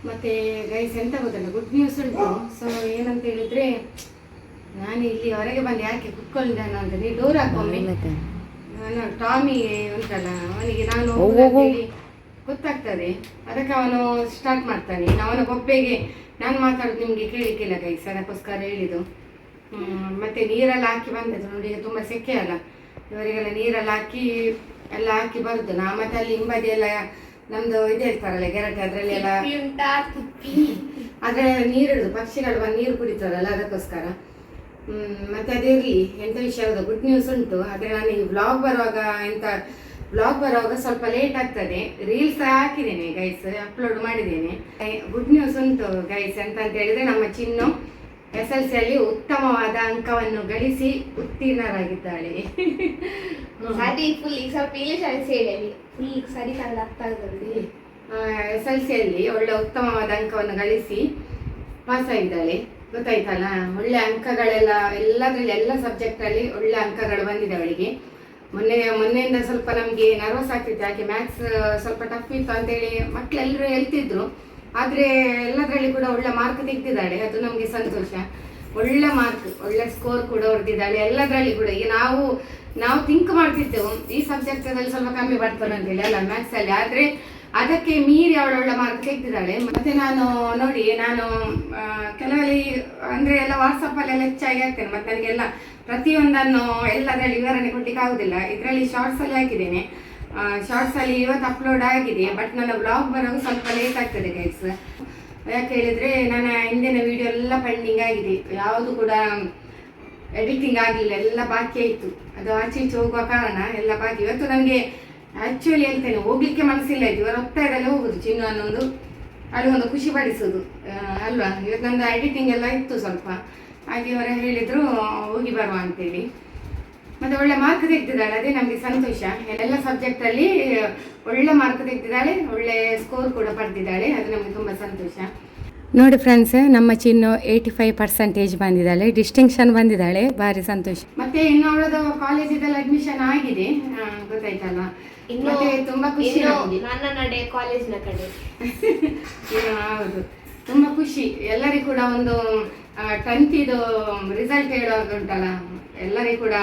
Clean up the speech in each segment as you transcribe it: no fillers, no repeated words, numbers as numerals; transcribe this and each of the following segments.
ಮತ್ತೆ ಗೈಸ್ ಎಂತ ಗೊತ್ತಲ್ಲ, ಗುಡ್ ನ್ಯೂಸ್ ಉಂಟು. ಸೊ ಏನಂತ ಹೇಳಿದ್ರೆ, ನಾನು ಇಲ್ಲಿ ಹೊರಗೆ ಬಂದು ಯಾಕೆ ಕುತ್ಕೊಂಡಿದ್ದಾನ ಅಂತ ನೀವು ಡೋರ್ ಹಾಕೊಮ್ಮೆ. ನಾನು ಟಾಮಿ ಉಂಟಲ್ಲ, ಅವನಿಗೆ ನಾನು ಹೇಳಿ ಗೊತ್ತಾಗ್ತದೆ, ಅದಕ್ಕೆ ಅವನು ಸ್ಟಾರ್ಟ್ ಮಾಡ್ತಾನೆ. ಅವನ ಬೊಬ್ಬೆಗೆ ನಾನು ಮಾತಾಡೋದು ನಿಮಗೆ ಕೇಳಿಕ್ಕಿಲ್ಲ ಗೈಸ್, ಅದಕ್ಕೋಸ್ಕರ ಹೇಳಿದ್ದು. ಮತ್ತೆ ನೀರೆಲ್ಲ ಹಾಕಿ ಬಂದದ್ದು ನೋಡಿ, ಈಗ ತುಂಬ ಸೆಕೆ ಅಲ್ಲ, ಇವರಿಗೆಲ್ಲ ನೀರೆಲ್ಲ ಹಾಕಿ ಎಲ್ಲ ಹಾಕಿ ಬರುದು ನಾ. ಮತ್ತೆ ಅಲ್ಲಿ ಹಿಂಬದಿ ಎಲ್ಲ ನಮ್ದು ಇದು ಇರ್ತಾರಲ್ಲ ಗೆರಟೆ, ಅದರಲ್ಲಿ ಎಲ್ಲ ಅದ್ರೆಲ್ಲ ನೀರಿಡುದು, ಪಕ್ಷಿಗಳು ಬಂದು ನೀರು ಕುಡಿತದಲ್ಲ, ಅದಕ್ಕೋಸ್ಕರ. ಮತ್ತೆ ಅದಿರಲಿ, ಎಂತ ವಿಷಯ ಹೌದು, ಗುಡ್ ನ್ಯೂಸ್ ಉಂಟು. ಆದರೆ ನಾನು ಈ ಬ್ಲಾಗ್ ಬರುವಾಗ ಸ್ವಲ್ಪ ಲೇಟ್ ಆಗ್ತದೆ. ರೀಲ್ಸ್ ಹಾಕಿದ್ದೇನೆ ಗೈಸ್, ಅಪ್ಲೋಡ್ ಮಾಡಿದ್ದೇನೆ. ಗುಡ್ ನ್ಯೂಸ್ ಉಂಟು ಗೈಸ್. ಎಂತ ಅಂತ ಹೇಳಿದ್ರೆ, ನಮ್ಮ ಚಿನ್ನು SLC ಅಲ್ಲಿ ಉತ್ತಮವಾದ ಅಂಕವನ್ನು ಗಳಿಸಿ ಉತ್ತೀರ್ಣರಾಗಿದ್ದಾಳೆ. SLC ಅಲ್ಲಿ ಒಳ್ಳೆ ಉತ್ತಮವಾದ ಅಂಕವನ್ನು ಗಳಿಸಿ ಪಾಸ್ ಆಗಿದ್ದಾಳೆ, ಗೊತ್ತಾಯ್ತಲ್ಲ. ಒಳ್ಳೆ ಅಂಕಗಳೆಲ್ಲ ಎಲ್ಲದರಲ್ಲಿ, ಎಲ್ಲ ಸಬ್ಜೆಕ್ಟಲ್ಲಿ ಒಳ್ಳೆ ಅಂಕಗಳು ಬಂದಿದೆ ಅವಳಿಗೆ. ಮೊನ್ನೆಯಿಂದ ಸ್ವಲ್ಪ ನಮಗೆ ನರ್ವಸ್ ಆಗ್ತಿತ್ತು, ಯಾಕೆ ಮ್ಯಾಥ್ಸ್ ಸ್ವಲ್ಪ ಟಫ್ ಇತ್ತು ಅಂತೇಳಿ ಮಕ್ಕಳೆಲ್ಲರೂ ಹೇಳ್ತಿದ್ರು. ಆದರೆ ಎಲ್ಲದರಲ್ಲಿ ಕೂಡ ಒಳ್ಳೆ ಮಾರ್ಕ್ ತೆಗೆದಿದ್ದಾಳೆ, ಅದು ನಮಗೆ ಸಂತೋಷ. ಒಳ್ಳೆ ಮಾರ್ಕ್, ಒಳ್ಳೆ ಸ್ಕೋರ್ ಕೂಡ ಹೊಡೆದಿದ್ದಾಳೆ ಎಲ್ಲದರಲ್ಲಿ ಕೂಡ. ಈಗ ನಾವು ಥಿಂಕ್ ಮಾಡ್ತಿದ್ದೆವು ಈ ಸಬ್ಜೆಕ್ಟಲ್ಲಿ ಸ್ವಲ್ಪ ಕಮ್ಮಿ ಬರ್ತದೆ ಅಂತೇಳಿ ಅಲ್ಲ, ಮ್ಯಾಥ್ಸಲ್ಲಿ. ಆದರೆ ಅದಕ್ಕೆ ಮೀರಿ ಅವಳು ಒಳ್ಳೆ ಮಾರ್ಕ್ ತೆಗೆದಿದ್ದಾಳೆ. ಮತ್ತೆ ನಾನು ಕೆಲವಲ್ಲಿ ಅಂದರೆ ಎಲ್ಲ ವಾಟ್ಸಪ್ಪಲ್ಲೆಲ್ಲ ಹೆಚ್ಚಾಗಿ ಹಾಕ್ತೇನೆ, ಮತ್ತು ನನಗೆಲ್ಲ ಪ್ರತಿಯೊಂದನ್ನು ಎಲ್ಲದರಲ್ಲಿ ವಿವರಣೆ ಕೊಡ್ಲಿಕ್ಕೆ ಆಗುದಿಲ್ಲ. ಇದರಲ್ಲಿ ಶಾರ್ಟ್ಸಲ್ಲಿ ಹಾಕಿದ್ದೇನೆ, ಶಾರ್ಟ್ಸಲ್ಲಿ ಇವತ್ತು ಅಪ್ಲೋಡ್ ಆಗಿದೆ. ಬಟ್ ನನ್ನ ಬ್ಲಾಗ್ ಬರೋದು ಸ್ವಲ್ಪ ಲೇಟ್ ಆಗ್ತದೆ ಗೈಸ್. ಯಾಕೆ ಹೇಳಿದರೆ, ನನ್ನ ಹಿಂದಿನ ವಿಡಿಯೋ ಎಲ್ಲ ಪೆಂಡಿಂಗ್ ಆಗಿದೆ, ಯಾವುದು ಕೂಡ ಎಡಿಟಿಂಗ್ ಆಗಲಿಲ್ಲ, ಎಲ್ಲ ಬಾಕಿ ಆಯಿತು. ಅದು ಆಚೆ ಈಚೆ ಹೋಗುವ ಕಾರಣ ಎಲ್ಲ ಬಾಕಿ. ಇವತ್ತು ನನಗೆ ಆ್ಯಕ್ಚುಲಿ ಹೇಳ್ತೇನೆ, ಹೋಗ್ಲಿಕ್ಕೆ ಮನಸ್ಸಿಲ್ಲ ಇತ್ತು. ಇವರ ಒತ್ತಾಯದಲ್ಲಿ ಹೋಗುದು, ಚಿನ್ನು ಅನ್ನೊಂದು ಅಲ್ಲಿಗೊಂದು ಖುಷಿ ಪಡಿಸೋದು ಅಲ್ವಾ. ಇವತ್ತು ನಂದು ಎಡಿಟಿಂಗ್ ಎಲ್ಲ ಇತ್ತು ಸ್ವಲ್ಪ, ಹಾಗೆ ಅವರ ಹೇಳಿದರು ಹೋಗಿ ಬರುವ ಅಂತೇಳಿ. ಮತ್ತೆ ಒಳ್ಳೆ ಮಾರ್ಕ್ ತೆಗೆದಿದ್ದಾಳೆ, ಅದೇ ನಮಗೆ ಸಂತೋಷ. ಎಲ್ಲ ಸಬ್ಜೆಕ್ಟಲ್ಲಿ ಒಳ್ಳೆ ಮಾರ್ಕ್ ತೆಗೆದಿದ್ದಾಳೆ, ಒಳ್ಳೆ ಸ್ಕೋರ್ ಕೂಡ ಪಡೆದಿದ್ದಾಳೆ, ಅದು ನಮಗೆ ತುಂಬ ಸಂತೋಷ. ನೋಡಿ ಫ್ರೆಂಡ್ಸ್, ನಮ್ಮ ಚಿನ್ನು 85% ಬಂದಿದ್ದಾಳೆ, ಡಿಸ್ಟಿಂಕ್ಷನ್ ಬಂದಿದ್ದಾಳೆ, ಭಾರಿ ಸಂತೋಷ. ಮತ್ತೆ ಇನ್ನು ಅವಳದು ಕಾಲೇಜಿದೆಲ್ಲ ಅಡ್ಮಿಷನ್ ಆಗಿದೆ, ಗೊತ್ತಾಯ್ತಲ್ಲ. ಮತ್ತೆ ತುಂಬ ಖುಷಿ ನನ್ನ ನಡೆ ಕಾಲೇಜಿನ ಕಡೆ. ಹೌದು, ತುಂಬ ಖುಷಿ ಎಲ್ಲರಿಗೂ ಕೂಡ. ಒಂದು 10th ರಿಸಲ್ಟ್ ಹೇಳುವಾಗ ಉಂಟಲ್ಲ, ಎಲ್ಲರಿಗೂ ಕೂಡ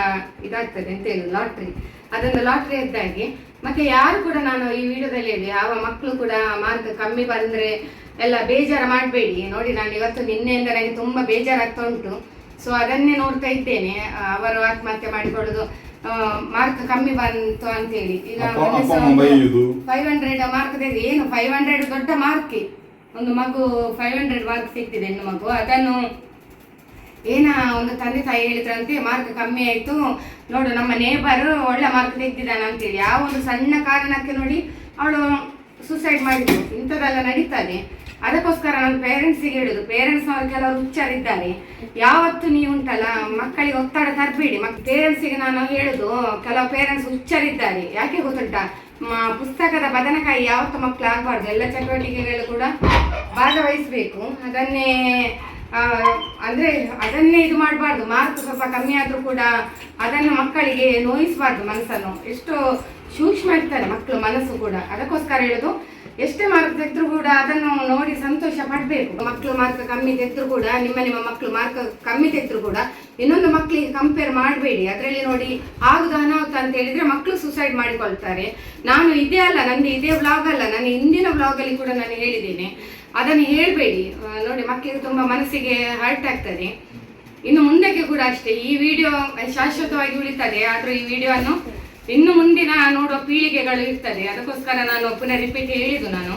ಇದಾಗ್ತದೆ ಅಂತ ಹೇಳಿ ಲಾಟ್ರಿ, ಅದೊಂದು ಲಾಟ್ರಿ ಇದ್ದಾಗೆ. ಮತ್ತೆ ಯಾರು ಕೂಡ, ನಾನು ಈ ವಿಡಿಯೋದಲ್ಲಿ ಹೇಳಿ, ಯಾವ ಮಕ್ಕಳು ಕೂಡ ಮಾರ್ಕ್ ಕಮ್ಮಿ ಬಂದರೆ ಎಲ್ಲ ಬೇಜಾರು ಮಾಡಬೇಡಿ. ನೋಡಿ, ನಾನು ಇವತ್ತು ನಿನ್ನೆಯಿಂದ ನನಗೆ ತುಂಬ ಬೇಜಾರಾಗ್ತಾ ಉಂಟು. ಸೊ ಅದನ್ನೇ ನೋಡ್ತಾ ಇದ್ದೇನೆ, ಅವರು ಆತ್ಮಹತ್ಯೆ ಮಾಡಿಕೊಳ್ಳೋದು, ಮಾರ್ಕ್ ಕಮ್ಮಿ ಬಂತು ಅಂತೇಳಿ. ಈಗ 500 ಮಾರ್ಕ್ ತೆಗೆದು, ಏನು 500 ದೊಡ್ಡ ಮಾರ್ಕ್. ಒಂದು ಮಗು 500 ಮಾರ್ಕ್ ಸಿಗ್ತಿದೆ, ಹೆಣ್ಣು ಮಗು. ಅದನ್ನು ಒಂದು ತಂದೆ ತಾಯಿ ಹೇಳಿದ್ರಂತೆ, ಮಾರ್ಕ್ ಕಮ್ಮಿ ಆಯಿತು ನೋಡು, ನಮ್ಮ ನೇಬರ್ ಒಳ್ಳೆ ಮಾರ್ಕ್ ತೆಗೆದಿದ್ದಾನೆ ಅಂತೇಳಿ. ಯಾವ ಒಂದು ಸಣ್ಣ ಕಾರಣಕ್ಕೆ ನೋಡಿ ಅವಳು ಸೂಸೈಡ್ ಮಾಡಿದ್ರು. ಇಂಥದ್ದೆಲ್ಲ ನಡೀತದೆ. ಅದಕ್ಕೋಸ್ಕರ ನಾನು ಪೇರೆಂಟ್ಸಿಗೆ ಹೇಳುದು, ಪೇರೆಂಟ್ಸ್ನವರು ಕೆಲವರು ಹುಚ್ಚರಿದ್ದಾರೆ, ಯಾವತ್ತು ನೀವು ಉಂಟಲ್ಲ ಮಕ್ಕಳಿಗೆ ಒತ್ತಡ ತರಬೇಡಿ. ಪೇರೆಂಟ್ಸಿಗೆ ನಾನು ಹೇಳುದು, ಕೆಲವು ಪೇರೆಂಟ್ಸ್ ಹುಚ್ಚರಿದ್ದಾರೆ. ಯಾಕೆ ಗೊತ್ತುಂಟಾ, ಪುಸ್ತಕದ ಬದನೆಕಾಯಿ ಯಾವತ್ತು ಮಕ್ಕಳು ಆಗಬಾರ್ದು, ಎಲ್ಲ ಚಟುವಟಿಕೆಗಳು ಕೂಡ ಭಾಗವಹಿಸಬೇಕು. ಅದನ್ನೇ ಇದು ಮಾಡಬಾರ್ದು. ಮಾರ್ಕ್ ಸ್ವಲ್ಪ ಕಮ್ಮಿ ಆದರೂ ಕೂಡ ಅದನ್ನು ಮಕ್ಕಳಿಗೆ ನೋಯಿಸಬಾರ್ದು ಮನಸ್ಸನ್ನು. ಎಷ್ಟು ಸೂಕ್ಷ್ಮ ಇರ್ತಾರೆ ಮಕ್ಕಳು ಮನಸ್ಸು ಕೂಡ. ಅದಕ್ಕೋಸ್ಕರ ಹೇಳೋದು, ಎಷ್ಟೇ ಮಾರ್ಕ್ ತೆಗೆದ್ರು ಕೂಡ ಅದನ್ನು ನೋಡಿ ಸಂತೋಷ ಪಡಬೇಕು. ಮಕ್ಕಳು ಮಾರ್ಕ್ ಕಮ್ಮಿ ತೆಗೆದ್ರು ಕೂಡ, ನಿಮ್ಮ ಮಕ್ಕಳು ಮಾರ್ಕ್ ಕಮ್ಮಿ ತೆಗೆದ್ರು ಕೂಡ ಇನ್ನೊಂದು ಮಕ್ಕಳಿಗೆ ಕಂಪೇರ್ ಮಾಡಬೇಡಿ. ಅದರಲ್ಲಿ ನೋಡಿ ಆಗುದು ಅನಾಹುತ ಅಂತ ಹೇಳಿದ್ರೆ ಮಕ್ಕಳು ಸೂಸೈಡ್ ಮಾಡಿಕೊಳ್ತಾರೆ. ನಾನು ಇದೇ ಅಲ್ಲ, ನಂದು ಇದೇ ವ್ಲಾಗ್ ಅಲ್ಲ, ನಾನು ಹಿಂದಿನ ವ್ಲಾಗಲ್ಲಿ ಕೂಡ ನಾನು ಹೇಳಿದ್ದೇನೆ, ಅದನ್ನು ಹೇಳಬೇಡಿ. ನೋಡಿ, ಮಕ್ಕಳಿಗೆ ತುಂಬ ಮನಸ್ಸಿಗೆ ಹರ್ಟ್ ಆಗ್ತದೆ. ಇನ್ನು ಮುಂದಕ್ಕೆ ಕೂಡ ಅಷ್ಟೇ, ಈ ವಿಡಿಯೋ ಶಾಶ್ವತವಾಗಿ ಉಳಿತದೆ. ಆದರೂ ಈ ವಿಡಿಯೋವನ್ನು ಇನ್ನು ಮುಂದಿನ ನೋಡುವ ಪೀಳಿಗೆಗಳು ಇರ್ತದೆ. ಅದಕ್ಕೋಸ್ಕರ ನಾನು ಪುನಃ ರಿಪೀಟ್ ಹೇಳಿದ್ದು ನಾನು.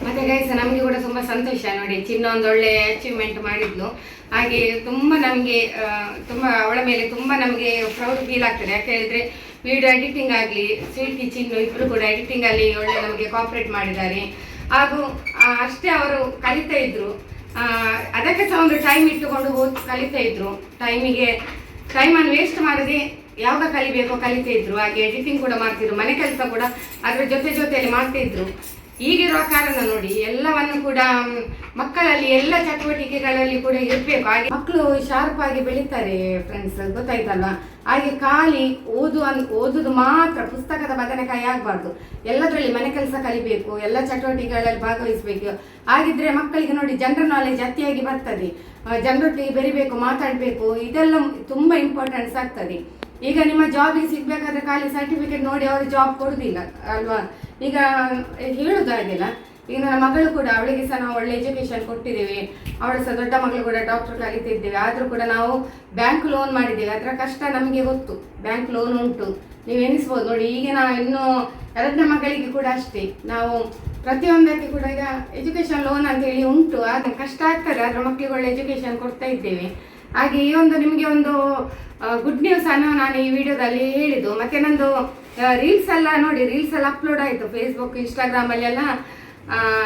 ಮತ್ತೆ ಗೈಸ್, ನಮಗೆ ಕೂಡ ತುಂಬ ಸಂತೋಷ. ನೋಡಿ, ಚಿನ್ನ ಒಂದು ಒಳ್ಳೆ ಅಚೀವ್ಮೆಂಟ್ ಮಾಡಿದ್ಲು. ಹಾಗೆ ತುಂಬ ಅವಳ ಮೇಲೆ ತುಂಬ ನಮಗೆ ಪ್ರೌಡ್ ಫೀಲ್ ಆಗ್ತದೆ. ಯಾಕೆ ಹೇಳಿದರೆ, ವಿಡಿಯೋ ಎಡಿಟಿಂಗ್ ಆಗಲಿ, ಸ್ವೀಟಿ ಚಿನ್ನು ಇಬ್ಬರು ಕೂಡ ಎಡಿಟಿಂಗಲ್ಲಿ ಒಳ್ಳೆ ನಮಗೆ ಕೋಆಪ್ರೇಟ್ ಮಾಡಿದ್ದಾರೆ. ಹಾಗೂ ಅಷ್ಟೇ ಅವರು ಕಲಿತಾ ಇದ್ರು, ಅದಕ್ಕೆ ಸಹ ಒಂದು ಟೈಮ್ ಇಟ್ಟುಕೊಂಡು ಕಲಿತಾ ಇದ್ರು. ಟೈಮನ್ನು ವೇಸ್ಟ್ ಮಾಡದೆ ಯಾವಾಗ ಕಲಿಬೇಕೋ ಕಲಿತಾ ಇದ್ರು. ಹಾಗೆ ಎಡಿಟಿಂಗ್ ಕೂಡ ಮಾಡ್ತಿದ್ರು, ಮನೆ ಕೆಲಸ ಕೂಡ ಅದರ ಜೊತೆಯಲ್ಲಿ ಮಾಡ್ತಾ ಇದ್ರು. ಈಗಿರುವ ಕಾರಣ ನೋಡಿ ಎಲ್ಲವನ್ನು ಕೂಡ ಮಕ್ಕಳಲ್ಲಿ ಎಲ್ಲ ಚಟುವಟಿಕೆಗಳಲ್ಲಿ ಕೂಡ ಇರಬೇಕು. ಹಾಗೆ ಮಕ್ಕಳು ಶಾರ್ಪ್ ಆಗಿ ಬೆಳೀತಾರೆ ಫ್ರೆಂಡ್ಸ್, ಗೊತ್ತಾಯ್ತಲ್ವಾ? ಹಾಗೆ ಖಾಲಿ ಓದುದು ಮಾತ್ರ ಪುಸ್ತಕದ ಬದನೆಕಾಯಿ ಆಗಬಾರ್ದು. ಎಲ್ಲದರಲ್ಲಿ ಮನೆ ಕೆಲಸ ಕಲಿಬೇಕು, ಎಲ್ಲ ಚಟುವಟಿಕೆಗಳಲ್ಲಿ ಭಾಗವಹಿಸಬೇಕು. ಹಾಗಿದ್ರೆ ಮಕ್ಕಳಿಗೆ ನೋಡಿ ಜನರಲ್ ನಾಲೆಜ್ ಅತಿಯಾಗಿ ಬರ್ತದೆ, ಜನರೊಟ್ಟಿಗೆ ಬೆರಿಬೇಕು, ಮಾತಾಡಬೇಕು, ಇದೆಲ್ಲ ತುಂಬ ಇಂಪಾರ್ಟೆನ್ಸ್ ಆಗ್ತದೆ. ಈಗ ನಿಮ್ಮ ಜಾಬಿಗೆ ಸಿಗ್ಬೇಕಾದ್ರೆ ಖಾಲಿ ಸರ್ಟಿಫಿಕೇಟ್ ನೋಡಿ ಅವರು ಜಾಬ್ ಕೊಡುದಿಲ್ಲ ಅಲ್ವಾ? ಈಗ ಹೇಳುದು ಹಾಗೆಲ್ಲ. ಈಗ ನನ್ನ ಮಗಳು ಕೂಡ, ಅವಳಿಗೆ ಸಹ ನಾವು ಒಳ್ಳೆ ಎಜುಕೇಶನ್ ಕೊಟ್ಟಿದ್ದೇವೆ, ಅವಳು ಸಹ ದೊಡ್ಡ ಮಗಳು ಕೂಡ ಡಾಕ್ಟರ್ ಕಲಿತಿದ್ದೇವೆ. ಆದರೂ ಕೂಡ ನಾವು ಬ್ಯಾಂಕ್ ಲೋನ್ ಮಾಡಿದ್ದೇವೆ, ಅದರ ಕಷ್ಟ ನಮಗೆ ಗೊತ್ತು. ಬ್ಯಾಂಕ್ ಲೋನ್ ಉಂಟು, ನೀವು ಎನಿಸ್ಬೋದು ನೋಡಿ. ಈಗಿನ ಇನ್ನು 2ನೇ ಮಗಳಿಗೆ ಕೂಡ ಅಷ್ಟೇ, ನಾವು ಪ್ರತಿಯೊಂದಕ್ಕೆ ಕೂಡ ಈಗ ಎಜುಕೇಶನ್ ಲೋನ್ ಅಂತ ಹೇಳಿ ಉಂಟು. ಆದರೆ ಕಷ್ಟ ಆಗ್ತದೆ, ಅದರ ಮಕ್ಕಳಿಗೆ ಒಳ್ಳೆ ಎಜುಕೇಶನ್ ಕೊಡ್ತಾ ಇದ್ದೇವೆ. ಹಾಗೆ ಈ ಒಂದು ನಿಮಗೆ ಒಂದು ಗುಡ್ ನ್ಯೂಸ್ ಅನ್ನು ನಾನು ಈ ವಿಡಿಯೋದಲ್ಲಿ ಹೇಳಿದ್ದು. ಮತ್ತೆ ನಂದು ರೀಲ್ಸ್ ಎಲ್ಲ ನೋಡಿ, ರೀಲ್ಸ್ ಎಲ್ಲ ಅಪ್ಲೋಡ್ ಆಯಿತು ಫೇಸ್ಬುಕ್, ಇನ್ಸ್ಟಾಗ್ರಾಮಲ್ಲಿ ಎಲ್ಲ,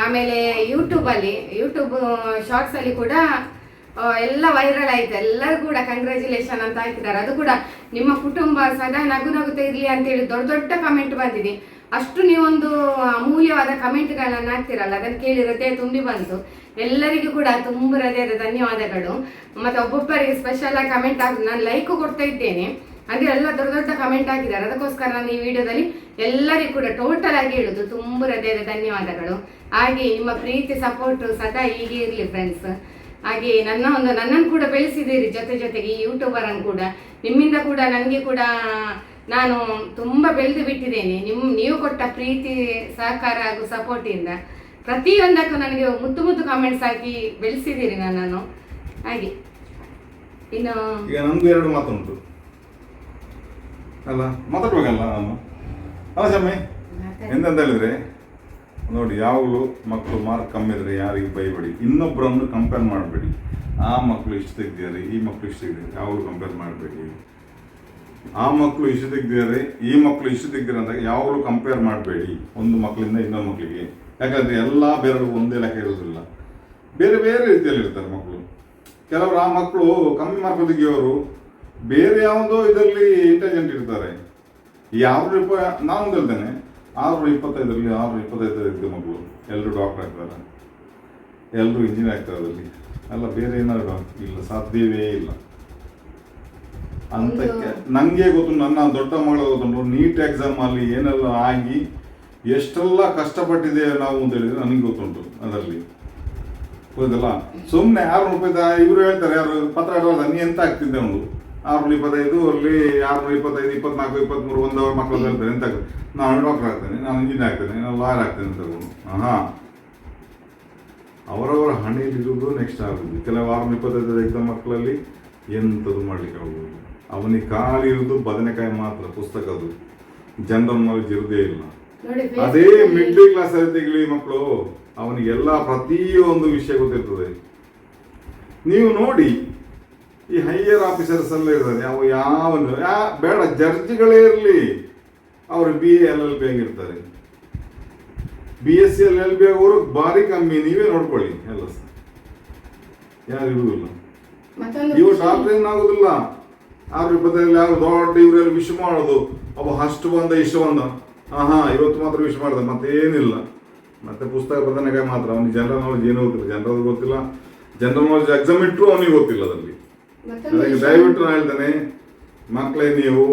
ಆಮೇಲೆ ಯೂಟ್ಯೂಬ್ ಶಾರ್ಟ್ಸಲ್ಲಿ ಕೂಡ ಎಲ್ಲ ವೈರಲ್ ಆಯಿತು. ಎಲ್ಲರೂ ಕೂಡ ಕಂಗ್ರ್ಯಾಚುಲೇಷನ್ ಅಂತ ಹಾಕಿದ್ದಾರೆ. ಅದು ಕೂಡ ನಿಮ್ಮ ಕುಟುಂಬ ಸದಾ ನಗುತ್ತಾ ಇರಲಿ ಅಂತೇಳಿ ದೊಡ್ಡ ದೊಡ್ಡ ಕಮೆಂಟ್ ಬಂದಿದೆ. ಅಷ್ಟು ನೀವೊಂದು ಅಮೂಲ್ಯವಾದ ಕಮೆಂಟ್ಗಳನ್ನು ಹಾಕ್ತಿರಲ್ಲ, ಅದನ್ನು ಕೇಳಿ ಹೃದಯ ತುಂಬಿ ಬಂತು. ಎಲ್ಲರಿಗೂ ಕೂಡ ತುಂಬ ಹೃದಯದ ಧನ್ಯವಾದಗಳು. ಮತ್ತು ಒಬ್ಬೊಬ್ಬರಿಗೆ ಸ್ಪೆಷಲ್ ಆಗಿ ಕಮೆಂಟ್ ಹಾಕಿ ನಾನು ಲೈಕು ಕೊಡ್ತಾ ಇದ್ದೇನೆ, ಅಂದರೆ ಎಲ್ಲ ದೊಡ್ಡ ದೊಡ್ಡ ಕಮೆಂಟ್ ಹಾಕಿದ್ದಾರೆ. ಅದಕ್ಕೋಸ್ಕರ ನಾನು ಈ ವಿಡಿಯೋದಲ್ಲಿ ಎಲ್ಲರಿಗೂ ಕೂಡ ಟೋಟಲ್ ಆಗಿ ಹೇಳುದು ತುಂಬ ಹೃದಯದ ಧನ್ಯವಾದಗಳು. ಹಾಗೆ ನಿಮ್ಮ ಪ್ರೀತಿ ಸಪೋರ್ಟು ಸದಾ ಹೀಗೆ ಇರಲಿ ಫ್ರೆಂಡ್ಸ್. ಹಾಗೆ ನನ್ನನ್ನು ಕೂಡ ಬೆಳೆಸಿದ್ದೀರಿ, ಜೊತೆಗೆ ಈ ಯೂಟ್ಯೂಬರನ್ನು ಕೂಡ. ನಿಮ್ಮಿಂದ ಕೂಡ ನನಗೆ ಕೂಡ ನಾನು ತುಂಬ ಬೆಳೆದು ಬಿಟ್ಟಿದ್ದೇನೆ. ನೀವು ಕೊಟ್ಟ ಪ್ರೀತಿ, ಸಹಕಾರ ಹಾಗೂ ಸಪೋರ್ಟಿಂದ ಪ್ರತಿಯೊಂದಕ್ಕೂ ನನಗೆ ಮುದ್ದು ಕಾಮೆಂಟ್ಸ್ ಹಾಕಿ ಬೆಳೆಸಿದ್ದೀರಿ ನನ್ನನ್ನು. ಹಾಗೆ ಇನ್ನು ಈಗ ನಮ್ದು 2 ಮಾತುಂಟು ಅಲ್ಲ, ಮಾತಾಡ್ಬೇಕಲ್ಲ ನಾನು. ಅಲ್ಲ ಶಮ್ಮಿ, ಎಂತಂತ ಹೇಳಿದ್ರೆ ನೋಡಿ, ಯಾವಾಗಲೂ ಮಕ್ಕಳು ಮಾರ್ಕ್ ಕಮ್ಮಿ ಇದ್ರೆ ಯಾರಿಗೆ ಬೈಬೇಡಿ, ಇನ್ನೊಬ್ಬರನ್ನು ಕಂಪೇರ್ ಮಾಡಬೇಡಿ. ಆ ಮಕ್ಕಳು ಇಷ್ಟು ತೆಗ್ದಿದ್ದಾರೆ, ಈ ಮಕ್ಕಳು ಇಷ್ಟು ತೆಗ್ದಿದ್ದಾರೆ, ಯಾವಾಗಲೂ ಕಂಪೇರ್ ಮಾಡಬೇಡಿ. ಆ ಮಕ್ಕಳು ಇಷ್ಟು ತೆಗ್ದಿದ್ದಾರೆ, ಈ ಮಕ್ಕಳು ಇಷ್ಟು ತೆಗ್ದಿದ್ದಾರೆ ಅಂತ ಯಾವಾಗಲೂ ಕಂಪೇರ್ ಮಾಡಬೇಡಿ ಒಂದು ಮಕ್ಕಳಿಂದ ಇನ್ನೊಂದು ಮಕ್ಕಳಿಗೆ. ಯಾಕಂದರೆ ಎಲ್ಲ ಬೇರೆಯವರು ಒಂದೇ ಲೆಕ್ಕ ಇರೋದಿಲ್ಲ, ಬೇರೆ ಬೇರೆ ರೀತಿಯಲ್ಲಿ ಇರ್ತಾರೆ ಮಕ್ಕಳು. ಕೆಲವರು ಆ ಮಕ್ಕಳು ಕಮ್ಮಿ ಮಾರ್ಕ್ ತೆಗಿಯೋರು ಬೇರೆ ಯಾವುದೋ ಇದರಲ್ಲಿ ಇಂಟೆಲಿಜೆಂಟ್ ಇರ್ತಾರೆ. ನಾನು ಹೇಳ್ತೇನೆ, 625ರಲ್ಲಿ 625 ಮಕ್ಕಳು ಎಲ್ಲರೂ ಡಾಕ್ಟರ್ ಆಗ್ತಾರೆ, ಎಲ್ಲರೂ ಇಂಜಿನಿಯರ್ ಆಗ್ತಾರೆ. ಅದರಲ್ಲಿ ಎಲ್ಲ ಬೇರೆ ಏನಾದ್ರು ಇಲ್ಲ, ಸಾಧ್ಯವೇ ಇಲ್ಲ ಅಂತಕ್ಕೆ. ನನಗೆ ಗೊತ್ತು, ನನ್ನ ದೊಡ್ಡ ಮಗಳ ಗೊತ್ತುಂಟು, ನೀಟ್ ಎಕ್ಸಾಮಲ್ಲಿ ಏನೆಲ್ಲ ಆಗಿ ಎಷ್ಟೆಲ್ಲ ಕಷ್ಟಪಟ್ಟಿದ್ದೇವೆ ನಾವು ಅಂತ ಹೇಳಿದ್ರೆ ನನಗೆ ಗೊತ್ತುಂಟು. ಅದರಲ್ಲಿ ಗೊತ್ತಲ್ಲ, ಸುಮ್ಮನೆ 600 ಇವರು ಹೇಳ್ತಾರೆ, ಯಾರು ಪತ್ರ ಇಡೋದ ನೀ ಎಂತ ಆಗ್ತಿದ್ದೆ ಒಂದು 625 ಅಲ್ಲಿ 625, 24, 23 ಒಂದವರ ಮಕ್ಕಳು ಹೇಳ್ತಾರೆ ಎಂತ ನಾನು ಡಾಕ್ಟರ್ ಆಗ್ತೇನೆ, ನಾನು ಇಂಜಿನಿಯರ್ ಆಗ್ತೇನೆ, ನಾನು ಲಾಯರ್ ಆಗ್ತೇನೆ ಅಂತ ತಗೊಂಡು. ಅವರವರ ಹಣೆಯಲ್ಲಿರುವುದು ನೆಕ್ಸ್ಟ್ ಆಗುದು. ಕೆಲವು 625 ಎಕ್ಸಾಮ್ ಮಕ್ಕಳಲ್ಲಿ ಎಂಥದ್ದು ಮಾಡ್ಲಿಕ್ಕೆ ಆಗುವುದು. ಅವನಿಗೆ ಖಾಲಿ ಇರುವುದು ಬದನೆಕಾಯಿ ಮಾತ್ರ, ಪುಸ್ತಕದ್ದು ಜನರಲ್ ನಾಲೆಜ್ ಇರುವುದೇ ಇಲ್ಲ. ಅದೇ ಮಿಡ್ಲ್ ಕ್ಲಾಸ್ ಅಲ್ಲಿ ತೆಗಲಿ ಮಕ್ಕಳು, ಅವನಿಗೆಲ್ಲ ಪ್ರತಿಯೊಂದು ವಿಷಯ ಗೊತ್ತಿರ್ತದೆ. ನೀವು ನೋಡಿ, ಈ ಹೈಯರ್ ಆಫೀಸರ್ಸ್ ಎಲ್ಲ ಇರ್ತಾರೆ, ಬೇಡ ಜಡ್ಜ್ಗಳೇ ಇರಲಿ, ಅವರು BA LLB ಆಗಿರ್ತಾರೆ. BSc LLB ಆಗೋರು ಭಾರಿ ಕಮ್ಮಿ, ನೀವೇ ನೋಡ್ಕೊಳ್ಳಿ. ಎಲ್ಲ ಯಾರು ಇರುವುದಿಲ್ಲ. ಇವು ಡಾಕ್ಟರ್ ಏನಾಗೋದಿಲ್ಲ. 625 ಯಾರು ದೊಡ್ಡ ಇವರೆಲ್ಲ ವಿಶ್ ಮಾಡೋದು, ಅವ ಅಷ್ಟು ಬಂದ ಇಷ್ಟು ಬಂದ, ಇವತ್ತು ಮಾತ್ರ ವಿಶ್ ಮಾಡಿದೆ, ಮತ್ತೇನಿಲ್ಲ. ಮತ್ತೆ ಪುಸ್ತಕ ಬದನೆಕಾಯಿ ಮಾತ್ರ. ಅವನಿಗೆ ಜನರಲ್ ನಾಲೆಜ್ ಏನೂ ಗೊತ್ತಿಲ್ಲ, ಜನರಲ್ ಗೊತ್ತಿಲ್ಲ, ಜನರಲ್ ನಾಲೆಜ್ ಎಕ್ಸಾಮ್ ಇಟ್ಟರು ಅವನಿಗೆ ಗೊತ್ತಿಲ್ಲ. ಅದರಲ್ಲಿ ಅದಕ್ಕೆ ದಯವಿಟ್ಟು ನಾನು ಹೇಳ್ತೇನೆ, ಮಕ್ಕಳೇ ನೀವು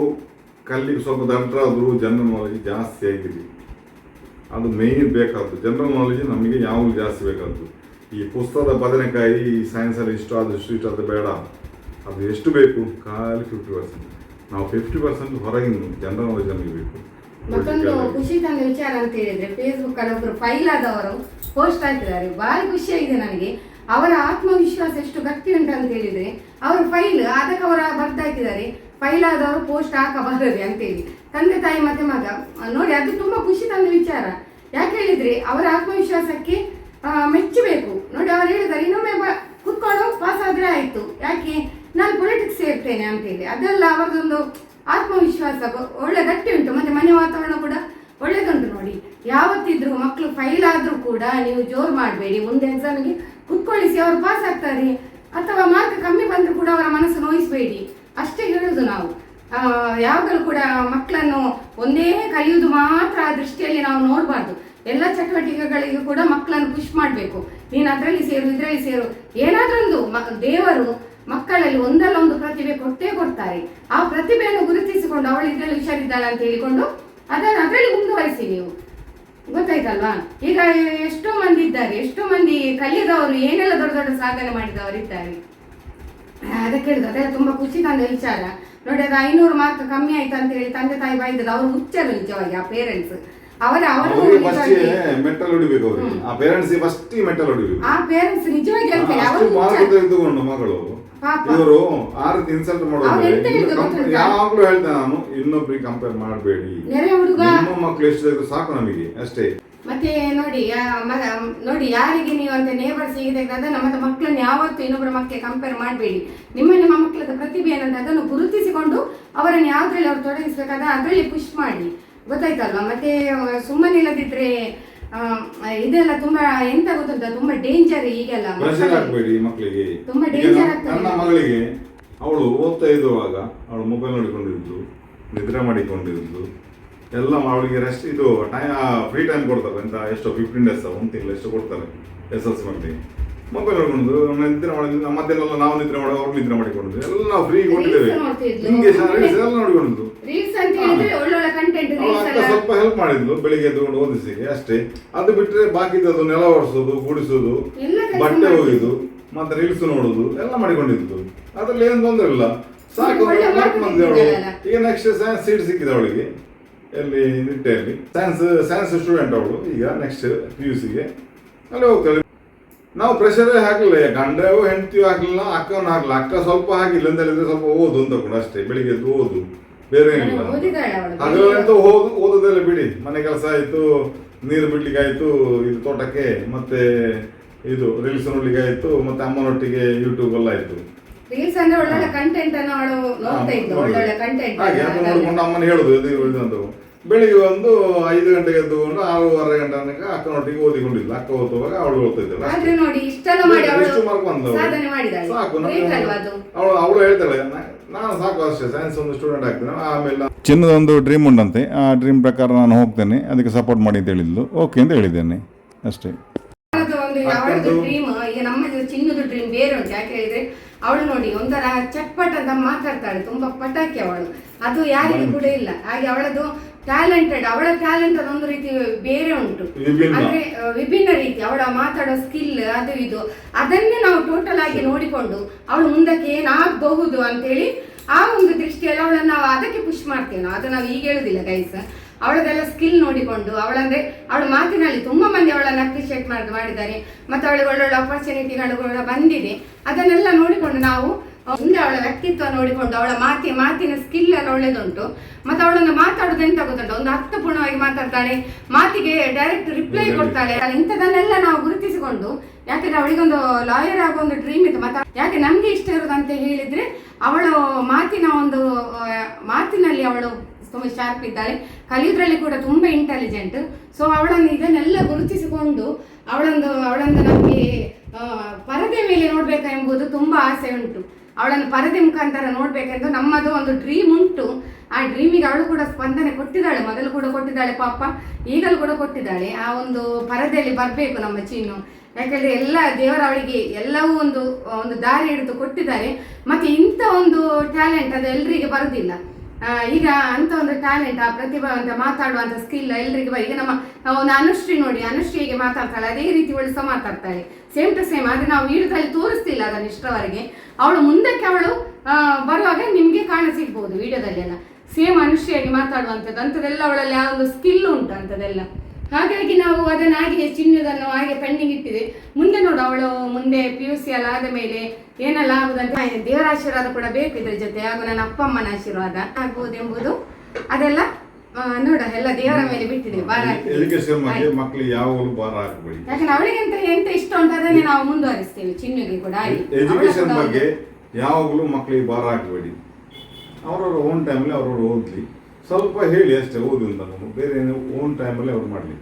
ಕಲ್ಲಿಗೆ ಸ್ವಲ್ಪ ದಡ್ಡರಾದರೂ ಜನರಲ್ ನಾಲೆಜ್ ಜಾಸ್ತಿ ಆಗಿದೆ. ಅದು ಮೇಯ್ನ್ ಬೇಕಾದ್ದು. ಜನರಲ್ ನಾಲೆಜ್ ನಮಗೆ ಯಾವಾಗ ಜಾಸ್ತಿ ಬೇಕಾದ್ದು. ಈ ಪುಸ್ತಕದ ಬದನೆಕಾಯಿ, ಈ ಸೈನ್ಸಲ್ಲಿ ಇಷ್ಟು ಅದು ಬೇಡ. ಅದು ಎಷ್ಟು ಬೇಕು? ಖಾಲಿ 50%. ನಾವು 50% ಹೊರಗಿನ ಜನರಲ್ ನಾಲೆಜ್ ನಮಗೆ ಬೇಕು. ಮತ್ತೊಂದು ಖುಷಿ ತಂದ ವಿಚಾರ ಅಂತ ಹೇಳಿದ್ರೆ, ಫೇಸ್ಬುಕ್ ಅಲ್ಲಿ ಒಬ್ಬರು ಫೈಲ್ ಆದವರು ಪೋಸ್ಟ್ ಹಾಕಿದ್ದಾರೆ. ಭಾರಿ ಖುಷಿಯಾಗಿದೆ ನನಗೆ. ಅವರ ಆತ್ಮವಿಶ್ವಾಸ ಎಷ್ಟು ಗಟ್ಟಿ ಉಂಟು ಅಂತ ಹೇಳಿದ್ರೆ, ಅವರ ಫೈಲ್ ಅದಕ್ಕೆ ಅವರ ಬರ್ದಾಕಿದ್ದಾರೆ, ಫೈಲ್ ಆದವರು ಪೋಸ್ಟ್ ಹಾಕಬಾರದೆ ಅಂತೇಳಿ. ತಂದೆ ತಾಯಿ ಮತ್ತೆ ಮಗ ನೋಡಿ, ಅದು ತುಂಬಾ ಖುಷಿ ತಂದ ವಿಚಾರ. ಯಾಕೆ ಹೇಳಿದ್ರೆ ಅವರ ಆತ್ಮವಿಶ್ವಾಸಕ್ಕೆ ಮೆಚ್ಚಬೇಕು. ನೋಡಿ, ಅವ್ರು ಹೇಳಿದ್ದಾರೆ, ಇನ್ನೊಮ್ಮೆ ಕುತ್ಕೊಂಡು ಪಾಸ್ ಆದ್ರೆ ಆಯ್ತು, ಯಾಕೆ ನಾನು ಪೊಲಿಟಿಕ್ಸ್ ಸೇರ್ತೇನೆ ಅಂತೇಳಿ. ಅದೆಲ್ಲ ಅವರದೊಂದು ಆತ್ಮವಿಶ್ವಾಸ ಒಳ್ಳೆ ಗಟ್ಟಿ ಉಂಟು. ಮತ್ತೆ ಮನೆ ವಾತಾವರಣ ಕೂಡ ಒಳ್ಳೇದುಂಟು. ನೋಡಿ, ಯಾವತ್ತಿದ್ರು ಮಕ್ಕಳು ಫೈಲ್ ಆದ್ರೂ ಕೂಡ ನೀವು ಜೋರು ಮಾಡಬೇಡಿ, ಮುಂದೆ ಎಕ್ಸಾಮಿಗೆ ಕುತ್ಕೊಳ್ಳಿಸಿ, ಅವರು ಪಾಸ್ ಆಗ್ತಾರೆ. ಅಥವಾ ಮಾರ್ಕ್ ಕಮ್ಮಿ ಬಂದರೂ ಕೂಡ ಅವರ ಮನಸ್ಸು ನೋಯಿಸಬೇಡಿ, ಅಷ್ಟೇ ಹೇಳೋದು ನಾವು. ಯಾವಾಗಲೂ ಕೂಡ ಮಕ್ಕಳನ್ನು ಒಂದೇ ಕಲಿಯುವುದು ಮಾತ್ರ ಆ ದೃಷ್ಟಿಯಲ್ಲಿ ನಾವು ನೋಡಬಾರ್ದು. ಎಲ್ಲ ಚಟುವಟಿಕೆಗಳಿಗೂ ಕೂಡ ಮಕ್ಕಳನ್ನು ಪುಷ್ ಮಾಡಬೇಕು. ನೀನು ಅದರಲ್ಲಿ ಸೇರು, ಇದರಲ್ಲಿ ಸೇರು, ಏನಾದ್ರೊಂದು ದೇವರು ಮಕ್ಕಳಲ್ಲಿ ಒಂದಲ್ಲ ಒಂದು ಪ್ರತಿಭೆ ಕೊಟ್ಟೇ ಕೊಡ್ತಾರೆ. ಆ ಪ್ರತಿಭೆಯನ್ನು ಗುರುತಿಸಿಕೊಂಡು ಅವಳು ಇದರಲ್ಲಿ ಹುಷಾರಿದ್ದಾಳೆ ಅಂತ ಹೇಳಿಕೊಂಡು ಅದರಲ್ಲಿ ಮುಂದುವರಿಸಿ ನೀವು, ಗೊತ್ತಾಯ್ತಲ್ವಾ? ಈಗ ಎಷ್ಟೋ ಮಂದಿ ಇದ್ದಾರೆ, ಎಷ್ಟೋ ಮಂದಿ ಕಲಿಯದವರು ಏನೆಲ್ಲ ದೊಡ್ಡ ದೊಡ್ಡ ಸಾಧನೆ ಮಾಡಿದವರು ಇದ್ದಾರೆ. ಅದಕ್ಕೆ ಹೇಳಿದ್ರು ಅದೆಲ್ಲ ತುಂಬಾ ಖುಷಿ ತಂದ ವಿಚಾರ ನೋಡಿ. ಅದು 500 ಮಾರ್ಕ್ ಕಮ್ಮಿ ಆಯ್ತು ಅಂತ ಹೇಳಿ ತಂದೆ ತಾಯಿ ಬೈದದ್ದು ಅವರು ಹುಚ್ಚರು ನಿಜವಾಗಿ. ಆ ಪೇರೆಂಟ್ಸ್ ಮೆಟ್ಟಲ್ ಹೊಡಿಬೇಕು ಅವ್ರಿಗೆ, ಆ ಪೇರೆಂಟ್ಸ್ ಫಸ್ಟ್ ಮೆಟ್ಟಲ್ ಹೊಡಿಬೇಕು. ಆ ಪೇರೆಂಟ್ಸ್ ನಿಜವಾಗಿ ಹೇಳ್ತಾರೆ ತೆಗೆದುಕೊಂಡು ಮಗಳು ಇವರು ಆ ರೀತಿ ಇನ್ಸಲ್ಟ್ ಮಾಡೋದು. ಯಾವಾಗ್ಲೂ ಹೇಳ್ತೇನೆ ನಾನು, ಇನ್ನೊಬ್ರಿಗೆ ಕಂಪೇರ್ ಮಾಡಬೇಡಿ, ನಿಮ್ಮ ಮಕ್ಳು ಎಷ್ಟು ತೆಗೆದು ಸಾಕು ನಮಗೆ ಅಷ್ಟೇ. ಮತ್ತೆ ನೋಡಿ ಯಾರಿಗೆ ನೀವು ಅಂತ ನೇಬರ್ ಸಿಗದೆ ನಮ್ಮ ಮಕ್ಕಳನ್ನ ಯಾವತ್ತು ಇನ್ನೊಬ್ಬರ ಮಕ್ಕಳಿಗೆ ಕಂಪೇರ್ ಮಾಡಬೇಡಿ. ನಿಮ್ಮ ಮಕ್ಕಳದ ಪ್ರತಿಭೆ ಏನಂತ ಅದನ್ನು ಗುರುತಿಸಿಕೊಂಡು ಅವರನ್ನು ಯಾವ್ದ್ರಲ್ಲಿ ಅವ್ರು ತೊಡಗಿಸ್ಬೇಕಾದ್ರೆ ಅದರಲ್ಲಿ ಪುಷ್ ಮಾಡಿ, ಗೊತ್ತಾಯ್ತಲ್ವಾ? ಮತ್ತೆ ಸುಮ್ಮನೆ ಇಲ್ಲದಿದ್ರೆ ಇದೆಲ್ಲ ತುಂಬಾ ಎಂತ ಗೊತ್ತುಂಟ, ತುಂಬಾ ಡೇಂಜರ್ ಈಗೆಲ್ಲ. ಮಕ್ಕಳಿಗೆ ತುಂಬಾ ಡೇಂಜರ್ ಆಗ್ತದೆ. ನನ್ನ ಮಗಳಿಗೆ ಅವಳು ಓದ್ತಾ ಇದ್ದುವಾಗ ಅವಳು ಮೊಬೈಲ್ ನೋಡಿಕೊಂಡಿದ್ದು, ನಿದ್ರೆ ಮಾಡಿಕೊಂಡಿದ್ದು ಎಲ್ಲ. ಅವಳಿಗೆ ರೆಸ್ಟ್ ಇದು ಫ್ರೀ ಟೈಮ್ ಕೊಡ್ತಾರೆ ಅಂತ, ಎಷ್ಟೋ 15 days 1 ತಿಂಗಳು ಎಷ್ಟು ಕೊಡ್ತಾರೆ SLC ಮಕ್ಕಳಿಗೆ. ಮೊಬೈಲ್ ನೋಡ್ಕೊಂಡು ನಿದ್ರೆ ಮಾಡಿದ್ವಿ, ಮಧ್ಯಾಹ್ನ ನಾವು ನಿದ್ರೆ ಮಾಡಿ ಅವ್ರು ನಿದ್ರೆ ಮಾಡಿಕೊಂಡಿದ್ವಿ, ಎಲ್ಲ ನಾವು ಫ್ರೀ ಕೊಟ್ಟಿದ್ದೇವೆ. ಹಿಂಗೆ ಎಲ್ಲ ನೋಡಿಕೊಂಡಿದ್ದು. ಸ್ವಲ್ಪ ಹೆಲ್ಪ್ ಮಾಡಿದ್ಲು ಬೆಳಿಗ್ಗೆ ಎದ್ದುಕೊಂಡು ಓದಿಸಿಗೆ ಅಷ್ಟೇ. ಅದು ಬಿಟ್ಟರೆ ಬಾಕಿದ್ದು ನೆಲ ಒರೆಸೋದು, ಗುಡಿಸೋದು, ಬಟ್ಟೆ ಒಗೆದು, ಮತ್ತೆ ರೀಲ್ಸ್ ನೋಡೋದು ಎಲ್ಲ ಮಾಡಿಕೊಂಡಿದ್ದು. ಅದ್ರಲ್ಲಿ ಏನು ತೊಂದರೆ ಇಲ್ಲ, ಸಾಕು. ಈಗ ನೆಕ್ಸ್ಟ್ ಸೈನ್ಸ್ ಸೀಟ್ ಸಿಕ್ಕಿದೆ ಅವಳಿಗೆ, ಎಲ್ಲಿ ನಿಟ್ಟೆಯಲ್ಲಿ. ಸೈನ್ಸ್ ಸ್ಟೂಡೆಂಟ್ ಅವಳು. ಈಗ ನೆಕ್ಸ್ಟ್ PUCಗೆ ಅಲ್ಲಿ ಹೋಗ್ತಾಳೆ. ನಾವು ಪ್ರೆಷರೇ ಹಾಕಲಿಲ್ಲ, ಗಂಡವೋ ಹೆಂಡತಿಯೋ ಹಾಕಲಿಲ್ಲ, ಅಕ್ಕವನ್ನು ಹಾಕಲಿಲ್ಲ. ಅಕ್ಕ ಸ್ವಲ್ಪ ಹಾಕಿಲ್ಲ ಅಂತ ಹೇಳಿದ್ರೆ ಸ್ವಲ್ಪ ಓದು ಅಂತ ಕೂಡ ಅಷ್ಟೇ, ಬೆಳಿಗ್ಗೆ ಎದ್ದು ಓದು, ಬೇರೆ ಏನಿಲ್ಲ. ಹಾಗಂತೂ ಓದೋದೆಲ್ಲ ಬಿಡಿ, ಮನೆ ಕೆಲಸ ಆಯ್ತು, ನೀರು ಬಿಡ್ಲಿಕ್ಕೆ ಆಯ್ತು, ಇದು ತೋಟಕ್ಕೆ, ಮತ್ತೆ ಇದು ರೀಲ್ಸ್ ನೋಡ್ಲಿಕ್ಕೆ ಆಯ್ತು, ಮತ್ತೆ ಅಮ್ಮನೊಟ್ಟಿಗೆ ಯೂಟ್ಯೂಬ್ ಎಲ್ಲ ಆಯ್ತು. ಹಾಗೆ ಅದು ನೋಡ್ಕೊಂಡು ಅಮ್ಮನ ಹೇಳುದು ಇದು ಅಂತ. ಬೆಳಿಗ್ಗೆ 5 ಗಂಟೆಗೆ ಎದ್ದುಕೊಂಡು 6:30 ಗಂಟೆ ತನಕ ಅಕ್ಕನೊಟ್ಟಿಗೆ ಓದಿಕೊಂಡಿಲ್ಲ. ಅಕ್ಕ ಓದುವಾಗ ಅವಳು ಓದ್ತಾ ಇದ್ದಾಳೆ. ಸಾಕು. ಅವಳು ಹೇಳ್ತಾಳೆ ನಾನು ಸಾಕು ಅಷ್ಟೇ, ಸೈನ್ಸ್ ಒಂದು ಸ್ಟೂಡೆಂಟ್ ಆಗ್ತೇನೆ, ಆಮೇಲೆ ಚಿನ್ನದೊಂದು ಡ್ರೀಮ್ ಉಂಟಂತೆ, ಆ ಡ್ರೀಮ್ ಪ್ರಕಾರ ನಾನು ಹೋಗ್ತೇನೆ, ಅದಕ್ಕೆ ಸಪೋರ್ಟ್ ಮಾಡಿ ಅಂತ ಹೇಳಿದ್ಲು. ಓಕೆ ಅಂತ ಹೇಳಿದ್ದೇನೆ ಅಷ್ಟೇ. ನಮ್ಮ ಚಿನ್ನದ ಡ್ರೀಮ್ ಬೇರೆ ಉಂಟು. ಯಾಕೆ ಹೇಳಿದ್ರೆ ಅವಳು ನೋಡಿ ಒಂಥರ ಚಟ್ಪಟ್ ಅಂತ ಮಾತಾಡ್ತಾಳೆ, ತುಂಬಾ ಪಟಾಕಿ ಅವಳು, ಅದು ಯಾರಿಗೂ ಕೂಡ ಇಲ್ಲ. ಹಾಗೆ ಅವಳದು ಟ್ಯಾಲೆಂಟೆಡ್, ಅವಳ ಟ್ಯಾಲೆಂಟ್ ಅದೊಂದು ರೀತಿ ಬೇರೆ ಉಂಟು, ಅಂದ್ರೆ ವಿಭಿನ್ನ ರೀತಿ ಅವಳ ಮಾತಾಡೋ ಸ್ಕಿಲ್ ಅದು ಇದು. ಅದನ್ನೇ ನಾವು ಟೋಟಲ್ ಆಗಿ ನೋಡಿಕೊಂಡು ಅವಳು ಮುಂದಕ್ಕೆ ಏನಾಗಬಹುದು ಅಂತೇಳಿ ಆ ಒಂದು ದೃಷ್ಟಿಯಲ್ಲಿ ಅವಳನ್ನು ನಾವು ಅದಕ್ಕೆ ಪುಷ್ ಮಾಡ್ತೇವೆ. ನಾವು ಅದು ನಾವು ಈಗ ಹೇಳುದಿಲ್ಲ ಗೈಸ್. ಅವಳದೆಲ್ಲ ಸ್ಕಿಲ್ ನೋಡಿಕೊಂಡು ಅವಳಂದ್ರೆ ಅವಳ ಮಾತಿನಲ್ಲಿ ತುಂಬಾ ಮಂದಿ ಅವಳನ್ನು ಅಪ್ರಿಶಿಯೇಟ್ ಮಾಡಿದ್ದಾರೆ. ಮತ್ತೆ ಅವಳಿಗೆ ಒಳ್ಳೊಳ್ಳೆ ಆಪರ್ಚುನಿಟಿಗಳು ಕೂಡ ಬಂದಿದೆ. ಅದನ್ನೆಲ್ಲ ನೋಡಿಕೊಂಡು ನಾವು ಮುಂದೆ ಅವಳ ವ್ಯಕ್ತಿತ್ವ ನೋಡಿಕೊಂಡು ಅವಳ ಮಾತಿನ ಸ್ಕಿಲ್ ಎಲ್ಲ ಒಳ್ಳೇದುಂಟು. ಮತ್ತೆ ಅವಳನ್ನು ಮಾತಾಡೋದು ಎಂತ ಗೊತ್ತುಂಟು, ಒಂದು ಅರ್ಥಪೂರ್ಣವಾಗಿ ಮಾತಾಡ್ತಾಳೆ, ಮಾತಿಗೆ ಡೈರೆಕ್ಟ್ ರಿಪ್ಲೈ ಕೊಡ್ತಾಳೆ. ಇಂಥದನ್ನೆಲ್ಲ ನಾವು ಗುರುತಿಸಿಕೊಂಡು, ಯಾಕಂದ್ರೆ ಅವಳಿಗೊಂದು ಲಾಯರ್ ಆಗೋ ಒಂದು ಡ್ರೀಮ್ ಇತ್ತು. ಮತ್ತೆ ಯಾಕೆ ನಮ್ಗೆ ಇಷ್ಟ ಇರೋದು ಅಂತ ಹೇಳಿದ್ರೆ ಅವಳು ಮಾತಿನಲ್ಲಿ ಅವಳು ತುಂಬಾ ಶಾರ್ಪ್ ಇದ್ದಾಳೆ, ಕಲಿಯೋದ್ರಲ್ಲಿ ಕೂಡ ತುಂಬಾ ಇಂಟೆಲಿಜೆಂಟ್. ಸೊ ಅವಳನ್ನು ಇದನ್ನೆಲ್ಲ ಗುರುತಿಸಿಕೊಂಡು ಅವಳನ್ನು ನಮಗೆ ಪರದೆ ಮೇಲೆ ನೋಡ್ಬೇಕೆಂಬುದು ತುಂಬಾ ಆಸೆ ಉಂಟು. ಅವಳನ್ನು ಪರದೆ ಮುಖಾಂತರ ನೋಡ್ಬೇಕೆಂದು ನಮ್ಮದು ಒಂದು ಡ್ರೀಮ್ ಉಂಟು. ಆ ಡ್ರೀಮಿಗೆ ಅವಳು ಕೂಡ ಸ್ಪಂದನೆ ಕೊಟ್ಟಿದ್ದಾಳೆ, ಮೊದಲು ಕೂಡ ಕೊಟ್ಟಿದ್ದಾಳೆ ಪಾಪ, ಈಗಲೂ ಕೂಡ ಕೊಟ್ಟಿದ್ದಾಳೆ. ಆ ಒಂದು ಪರದೆಯಲ್ಲಿ ಬರಬೇಕು ನಮ್ಮ ಚಿನ್ನು. ಯಾಕಂದ್ರೆ ಎಲ್ಲ ದೇವರ ಅವಳಿಗೆ ಎಲ್ಲವೂ ಒಂದು ದಾರಿ ಹಿಡಿದು ಕೊಟ್ಟಿದ್ದಾರೆ. ಮತ್ತೆ ಇಂಥ ಒಂದು ಟ್ಯಾಲೆಂಟ್ ಅದು ಎಲ್ರಿಗೆ ಬರುದಿಲ್ಲ. ಈಗ ಅಂತ ಒಂದು ಟ್ಯಾಲೆಂಟ್, ಆ ಪ್ರತಿಭಾವಂತ ಮಾತಾಡುವಂತ ಸ್ಕಿಲ್ ಎಲ್ರಿಗೂ ಈಗ ನಮ್ಮ ಒಂದು ಅನುಶ್ರೀ ನೋಡಿ, ಅನುಶ್ರೀ ಹೇಗೆ ಮಾತಾಡ್ತಾಳೆ ಅದೇ ರೀತಿ ಅವಳು ಸಹ ಮಾತಾಡ್ತಾಳೆ, ಸೇಮ್ ಟು ಸೇಮ್. ಆದ್ರೆ ನಾವು ವಿಡಿಯೋದಲ್ಲಿ ತೋರಿಸ್ತಿಲ್ಲ ಅದನ್ನು ಇಷ್ಟರವರೆಗೆ. ಅವಳು ಮುಂದಕ್ಕೆ ಅವಳು ಬರುವಾಗ ನಿಮ್ಗೆ ಕಾಣ ಸಿಗ್ಬೋದು ವಿಡಿಯೋದಲ್ಲೆಲ್ಲ ಸೇಮ್ ಅನುಶ್ರೀಯಾಗಿ ಮಾತಾಡುವಂಥದ್ದು ಅಂಥದ್ದೆಲ್ಲ ಅವಳಲ್ಲಿ ಆ ಒಂದು ಸ್ಕಿಲ್ ಉಂಟು ಅಂಥದ್ದೆಲ್ಲ. ಹಾಗಾಗಿ ನಾವು ಅದನ್ನು ಹಾಗೆ ಚಿನ್ನದನ್ನು ಹಾಗೆ ಪೆಂಡಿಂಗ್ ಇಟ್ಟಿದೆ. ಮುಂದೆ ನೋಡು ಅವಳು ಮುಂದೆ PUC ಎಲ್ಲ ಆದ ಮೇಲೆ ಏನೆಲ್ಲ ಆಗುದಂತ ದೇವರ ಆಶೀರ್ವಾದ ಕೂಡ ಬೇಕು ಇದ್ರ ಜೊತೆ, ಹಾಗೂ ನನ್ನ ಅಪ್ಪ ಅಮ್ಮನ ಆಶೀರ್ವಾದ ಆಗ್ಬೋದು ಎಂಬುದು ಅದೆಲ್ಲ ನೋಡ ಎಲ್ಲ ದೇವರ ಮೇಲೆ ಬಿಟ್ಟಿದೆ. ಭಾರ ಮಕ್ಕಳಿಗೆ ಯಾವಾಗಲೂ ಭಾರ ಹಾಕಬೇಡಿ. ಯಾಕಂದ್ರೆ ಅವಳಿಗೆ ಎಂತ ಇಷ್ಟ ಉಂಟು ಅದನ್ನೇ ನಾವು ಮುಂದುವರಿಸ್ತೇವೆ. ಚಿನ್ನುಗೆ ಕೂಡ ಎಜುಕೇಶನ್ ಬಗ್ಗೆ ಯಾವಾಗಲೂ ಮಕ್ಕಳಿಗೆ ಭಾರ ಹಾಕಬೇಡಿ. ಅವರವ್ರ ಓನ್ ಟೈಮಲ್ಲಿ ಅವ್ರವ್ರು ಓದ್ಲಿ, ಸ್ವಲ್ಪ ಹೇಳಿ ಅಷ್ಟೇ ಓದು ಅಂತ, ಬೇರೆ ಓನ್ ಟೈಮಲ್ಲಿ ಅವ್ರು ಮಾಡಲಿ,